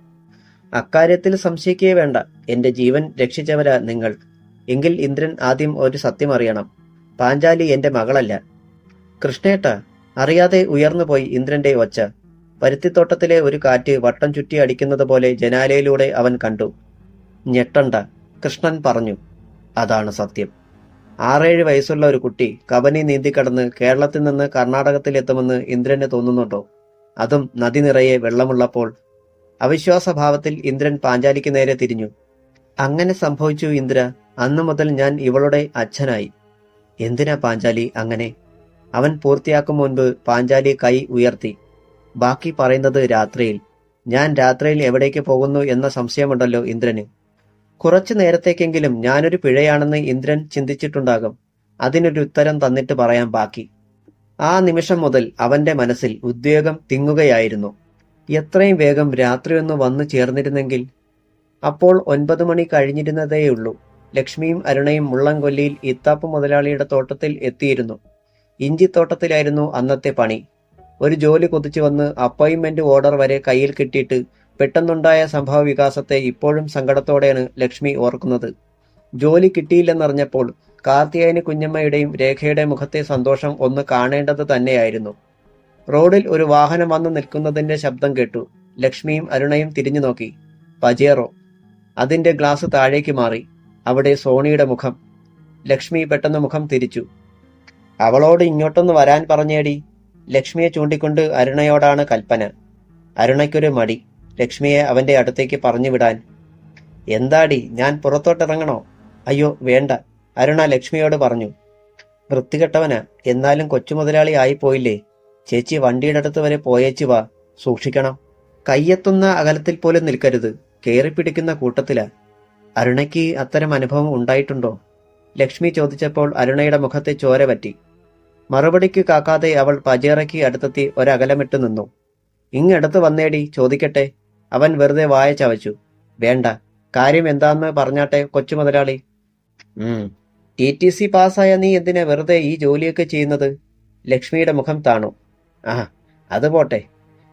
അക്കാര്യത്തിൽ സംശയിക്കേ വേണ്ട. എന്റെ ജീവൻ രക്ഷിച്ചവരാ നിങ്ങൾ. എങ്കിൽ ഇന്ദ്രൻ ആദ്യം ഒരു സത്യം അറിയണം. പാഞ്ചാലി എന്റെ മകളല്ല. കൃഷ്ണേട്ട. അറിയാതെ ഉയർന്നുപോയി ഇന്ദ്രന്റെ ഒച്ച. പരുത്തിത്തോട്ടത്തിലെ ഒരു കാറ്റ് വട്ടം ചുറ്റി അടിക്കുന്നത് പോലെ ജനാലയിലൂടെ അവൻ കണ്ടു. ഞെട്ടണ്ട, കൃഷ്ണൻ പറഞ്ഞു. അതാണ് സത്യം. 6-7 വയസ്സുള്ള ഒരു കുട്ടി കബനി നീന്തിക്കടന്ന് കേരളത്തിൽ നിന്ന് കർണാടകത്തിലെത്തുമെന്ന് ഇന്ദ്രന് തോന്നുന്നുണ്ടോ? അതും നദി നിറയെ വെള്ളമുള്ളപ്പോൾ. അവിശ്വാസഭാവത്തിൽ ഇന്ദ്രൻ പാഞ്ചാലിക്ക് നേരെ തിരിഞ്ഞു. അങ്ങനെ സംഭവിച്ചു ഇന്ദ്ര. അന്നു മുതൽ ഞാൻ ഇവളുടെ അച്ഛനായി. എന്തിനാ പാഞ്ചാലി അങ്ങനെ? അവൻ പൂർത്തിയാക്കും മുൻപ് പാഞ്ചാലി കൈ ഉയർത്തി. ബാക്കി പറയുന്നത് രാത്രിയിൽ. ഞാൻ രാത്രിയിൽ എവിടേക്ക് പോകുന്നു എന്ന സംശയമുണ്ടല്ലോ ഇന്ദ്രന്. കുറച്ചു നേരത്തേക്കെങ്കിലും ഞാനൊരു പിഴയാണെന്ന് ഇന്ദ്രൻ ചിന്തിച്ചിട്ടുണ്ടാകും. അതിനൊരു ഉത്തരം തന്നിട്ട് പറയാം ബാക്കി. ആ നിമിഷം മുതൽ അവന്റെ മനസ്സിൽ ഉദ്വേഗം തിങ്ങുകയായിരുന്നു. എത്രയും വേഗം രാത്രിയൊന്ന് വന്നു ചേർന്നിരുന്നെങ്കിൽ. അപ്പോൾ 9 മണി കഴിഞ്ഞിരുന്നതേയുള്ളൂ. ലക്ഷ്മിയും അരുണയും മുള്ളംകൊല്ലിയിൽ ഇത്താപ്പ് മുതലാളിയുടെ തോട്ടത്തിൽ എത്തിയിരുന്നു. ഇഞ്ചിത്തോട്ടത്തിലായിരുന്നു അന്നത്തെ പണി. ഒരു ജോലി കൊതിച്ചു വന്ന് അപ്പോയിന്റ്മെന്റ് ഓർഡർ വരെ കയ്യിൽ കിട്ടിയിട്ട് പെട്ടെന്നുണ്ടായ സംഭവ വികാസത്തെ ഇപ്പോഴും സങ്കടത്തോടെയാണ് ലക്ഷ്മി ഓർക്കുന്നത്. ജോലി കിട്ടിയില്ലെന്നറിഞ്ഞപ്പോൾ കാർത്തിയായനി കുഞ്ഞമ്മയുടെയും രേഖയുടെ മുഖത്തെ സന്തോഷം ഒന്ന് കാണേണ്ടത് തന്നെയായിരുന്നു. റോഡിൽ ഒരു വാഹനം വന്ന് നിൽക്കുന്നതിന്റെ ശബ്ദം കേട്ടു. ലക്ഷ്മിയും അരുണയും തിരിഞ്ഞു നോക്കി. പജേറോ. അതിന്റെ ഗ്ലാസ് താഴേക്ക് മാറി. അവിടെ സോണിയുടെ മുഖം. ലക്ഷ്മി പെട്ടെന്ന് മുഖം തിരിച്ചു. അവളോട് ഇങ്ങോട്ടൊന്ന് വരാൻ പറഞ്ഞേടി. ലക്ഷ്മിയെ ചൂണ്ടിക്കൊണ്ട് അരുണയോടാണ് കൽപ്പന. അരുണയ്ക്കൊരു മടി ലക്ഷ്മിയെ അവന്റെ അടുത്തേക്ക് പറഞ്ഞു വിടാൻ. എന്താടി, ഞാൻ പുറത്തോട്ടിറങ്ങണോ? അയ്യോ വേണ്ട, അരുണ ലക്ഷ്മിയോട് പറഞ്ഞു. വൃത്തികെട്ടവനാ. എന്നാലും കൊച്ചുമുതലാളി ആയിപ്പോയില്ലേ. ചേച്ചി വണ്ടിയുടെ അടുത്ത് വരെ പോയേച്ചു വാ. സൂക്ഷിക്കണം. കയ്യെത്തുന്ന അകലത്തിൽ പോലും നിൽക്കരുത്. കേറിപ്പിടിക്കുന്ന കൂട്ടത്തിലാ. അരുണയ്ക്ക് അത്തരം അനുഭവം ഉണ്ടായിട്ടുണ്ടോ? ലക്ഷ്മി ചോദിച്ചപ്പോൾ അരുണയുടെ മുഖത്തെ ചോര പറ്റി. മറുപടിക്ക് കാക്കാതെ അവൾ പജേറയ്ക്ക് അടുത്തെത്തി ഒരകലമിട്ട് നിന്നു. ഇങ്ങടുത്ത് വന്നേടി, ചോദിക്കട്ടെ. അവൻ വെറുതെ വായ ചവച്ചു. വേണ്ട, കാര്യം എന്താന്ന് പറഞ്ഞാട്ടെ കൊച്ചുമുതലാളി. TTC പാസ്സായ നീ എന്തിനാ വെറുതെ ഈ ജോലിയൊക്കെ ചെയ്യുന്നത്? ലക്ഷ്മിയുടെ മുഖം താണു. ആ, അത് പോട്ടെ.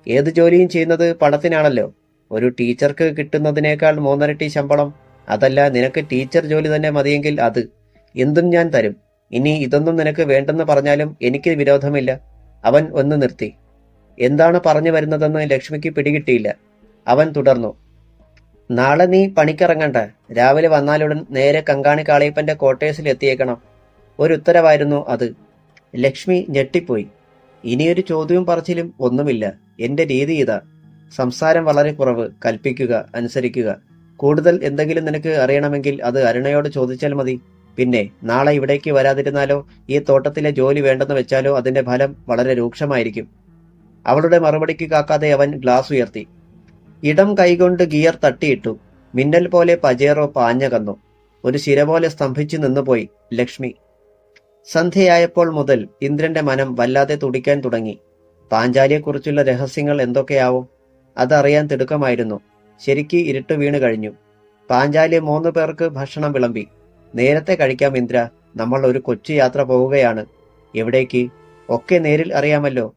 ഏത് ജോലിയും ചെയ്യുന്നത് പണത്തിനാണല്ലോ. ഒരു ടീച്ചർക്ക് കിട്ടുന്നതിനേക്കാൾ 3 ഇരട്ടി ശമ്പളം. അതല്ല, നിനക്ക് ടീച്ചർ ജോലി തന്നെ മതിയെങ്കിൽ അത് എന്തും ഞാൻ തരും. ഇനി ഇതൊന്നും നിനക്ക് വേണ്ടെന്ന് പറഞ്ഞാലും എനിക്ക് വിരോധമില്ല. അവൻ ഒന്ന് നിർത്തി. എന്താണ് പറഞ്ഞു വരുന്നതെന്ന് ലക്ഷ്മിക്ക് പിടികിട്ടിയില്ല. അവൻ തുടർന്നു. നാളെ നീ പണിക്കിറങ്ങണ്ട. രാവിലെ വന്നാലുടൻ നേരെ കങ്കാണി കാളിയപ്പന്റെ ക്വാർട്ടേഴ്സിൽ എത്തിയേക്കണം. ഒരു ഉത്തരവായിരുന്നു അത്. ലക്ഷ്മി ഞെട്ടിപ്പോയി. ഇനിയൊരു ചോദ്യവും പറച്ചിലും ഒന്നുമില്ല. എന്റെ രീതി ഇതാ. സംസാരം വളരെ കുറവ്, കൽപ്പിക്കുക, അനുസരിക്കുക. കൂടുതൽ എന്തെങ്കിലും നിനക്ക് അറിയണമെങ്കിൽ അത് അരുണയോട് ചോദിച്ചാൽ മതി. പിന്നെ നാളെ ഇവിടേക്ക് വരാതിരുന്നാലോ, ഈ തോട്ടത്തിലെ ജോലി വേണ്ടെന്ന് വെച്ചാലോ അതിന്റെ ഫലം വളരെ രൂക്ഷമായിരിക്കും. അവളുടെ മറുപടിക്ക് കാക്കാതെ അവൻ ഗ്ലാസ് ഉയർത്തി. ഇടം കൈകൊണ്ട് ഗിയർ തട്ടിയിട്ടു. മിന്നൽ പോലെ പജേറോ പാഞ്ഞകന്നു. ഒരു ശിര പോലെ സ്തംഭിച്ചു നിന്നുപോയി ലക്ഷ്മി. സന്ധ്യയായപ്പോൾ മുതൽ ഇന്ദ്രന്റെ മനം വല്ലാതെ തുടിക്കാൻ തുടങ്ങി. പാഞ്ചാലിയെക്കുറിച്ചുള്ള രഹസ്യങ്ങൾ എന്തൊക്കെയാവും? അതറിയാൻ തിടുക്കമായിരുന്നു. ശരിക്ക് ഇരുട്ട് വീണ് കഴിഞ്ഞു. പാഞ്ചാലി 3 പേർക്ക് ഭക്ഷണം വിളമ്പി. നേരത്തെ കഴിക്കാം ഇന്ദ്ര, നമ്മൾ ഒരു കൊച്ചു യാത്ര പോവുകയാണ്. എവിടേക്ക്? ഒക്കെ നേരിൽ അറിയാമല്ലോ.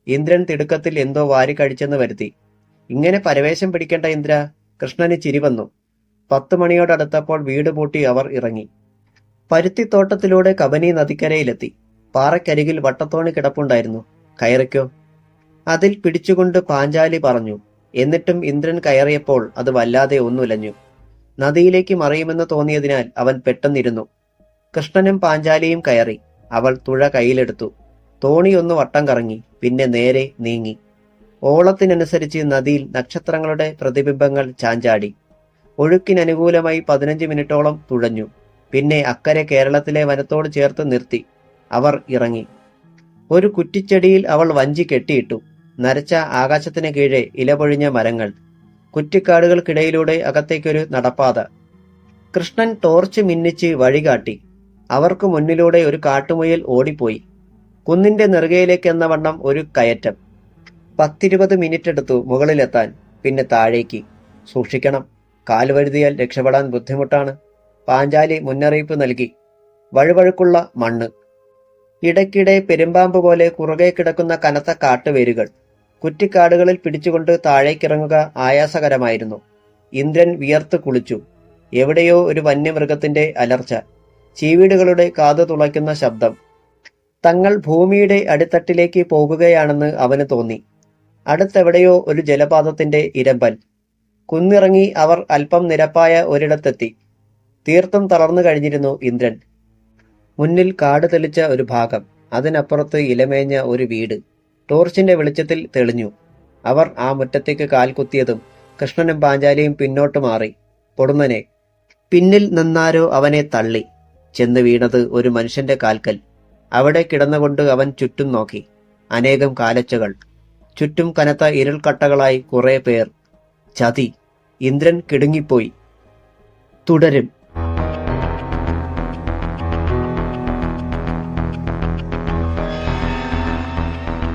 ഇന്ദ്രൻ തിടുക്കത്തിൽ എന്തോ വാരി കഴിച്ചെന്ന് വരുത്തി. ഇങ്ങനെ പരവേശം പിടിക്കേണ്ട ഇന്ദ്ര. കൃഷ്ണന് ചിരി വന്നു. 10 മണിയോടടുത്തപ്പോൾ വീട് പൂട്ടി അവർ ഇറങ്ങി. പരുത്തിത്തോട്ടത്തിലൂടെ കബനി നദിക്കരയിലെത്തി. പാറക്കരികിൽ വട്ടത്തോണി കിടപ്പുണ്ടായിരുന്നു. കയറിക്കോ. അതിൽ പിടിച്ചുകൊണ്ട് പാഞ്ചാലി പറഞ്ഞു. എന്നിട്ടും ഇന്ദ്രൻ കയറിയപ്പോൾ അത് വല്ലാതെ ഒന്നുലഞ്ഞു. നദിയിലേക്ക് മറിയുമെന്ന് തോന്നിയതിനാൽ അവൻ പെട്ടെന്നിരുന്നു. കൃഷ്ണനും പാഞ്ചാലിയും കയറി. അവൾ തുഴ കയ്യിലെടുത്തു. തോണി ഒന്ന് വട്ടം കറങ്ങി, പിന്നെ നേരെ നീങ്ങി. ഓളത്തിനനുസരിച്ച് നദിയിൽ നക്ഷത്രങ്ങളുടെ പ്രതിബിംബങ്ങൾ ചാഞ്ചാടി. ഒഴുക്കിനനുകൂലമായി 15 മിനിറ്റോളം തുഴഞ്ഞു. പിന്നെ അക്കരെ കേരളത്തിലെ വനത്തോട് ചേർത്ത് നിർത്തി. അവർ ഇറങ്ങി. ഒരു കുറ്റിച്ചെടിയിൽ അവൾ വഞ്ചി കെട്ടിയിട്ടു. നരച്ച ആകാശത്തിന് കീഴെ ഇലപൊഴിഞ്ഞ മരങ്ങൾ. കുറ്റിക്കാടുകൾക്കിടയിലൂടെ അകത്തേക്കൊരു നടപ്പാത. കൃഷ്ണൻ ടോർച്ച് മിന്നിച്ച് വഴികാട്ടി. അവർക്ക് മുന്നിലൂടെ ഒരു കാട്ടുമുയൽ ഓടിപ്പോയി. കുന്നിന്റെ നെറുകയിലേക്കെന്ന വണ്ണം ഒരു കയറ്റം. 10-20 മിനിറ്റ് എടുത്തു മുകളിലെത്താൻ. പിന്നെ താഴേക്ക്. സൂക്ഷിക്കണം, കാൽവഴുതിയാൽ രക്ഷപ്പെടാൻ ബുദ്ധിമുട്ടാണ്. പാഞ്ചാലി മുന്നറിയിപ്പ് നൽകി. വഴുവഴുക്കുള്ള മണ്ണ്. ഇടയ്ക്കിടെ പെരുമ്പാമ്പ് പോലെ കുറുകെ കിടക്കുന്ന കനത്ത കാട്ടുവേരുകൾ. കുറ്റിക്കാടുകളിൽ പിടിച്ചുകൊണ്ട് താഴേക്കിറങ്ങുക ആയാസകരമായിരുന്നു. ഇന്ദ്രൻ വിയർത്ത് കുളിച്ചു. എവിടെയോ ഒരു വന്യമൃഗത്തിന്റെ അലർച്ച. ചീവീടുകളുടെ കാതു തുളയ്ക്കുന്ന ശബ്ദം. തങ്ങൾ ഭൂമിയുടെ അടിത്തട്ടിലേക്ക് പോകുകയാണെന്ന് അവന് തോന്നി. അടുത്തെവിടെയോ ഒരു ജലപാതത്തിന്റെ ഇരമ്പൽ. കുന്നിറങ്ങി അവർ അല്പം നിരപ്പായ ഒരിടത്തെത്തി. തീർത്തും തളർന്നു കഴിഞ്ഞിരുന്നു ഇന്ദ്രൻ. മുന്നിൽ കാട് തെളിച്ച ഒരു ഭാഗം. അതിനപ്പുറത്ത് ഇലമേഞ്ഞ ഒരു വീട് ടോർച്ചിന്റെ വെളിച്ചത്തിൽ തെളിഞ്ഞു. അവർ ആ മുറ്റത്തേക്ക് കാൽ കുത്തിയതും കൃഷ്ണനും പാഞ്ചാലിയും പിന്നോട്ട് മാറി. പൊടുന്നനെ പിന്നിൽ നിന്നാരോ അവനെ തള്ളി. ചെന്ന് വീണത് ഒരു മനുഷ്യന്റെ കാൽക്കൽ. അവിടെ കിടന്നുകൊണ്ട് അവൻ ചുറ്റും നോക്കി. അനേകം കാലച്ചകൾ. ചുറ്റും കനത്ത ഇരുൾക്കട്ടകളായി കുറെ പേർ. ചതി. ഇന്ദ്രൻ കിടുങ്ങിപ്പോയി. തുടരും.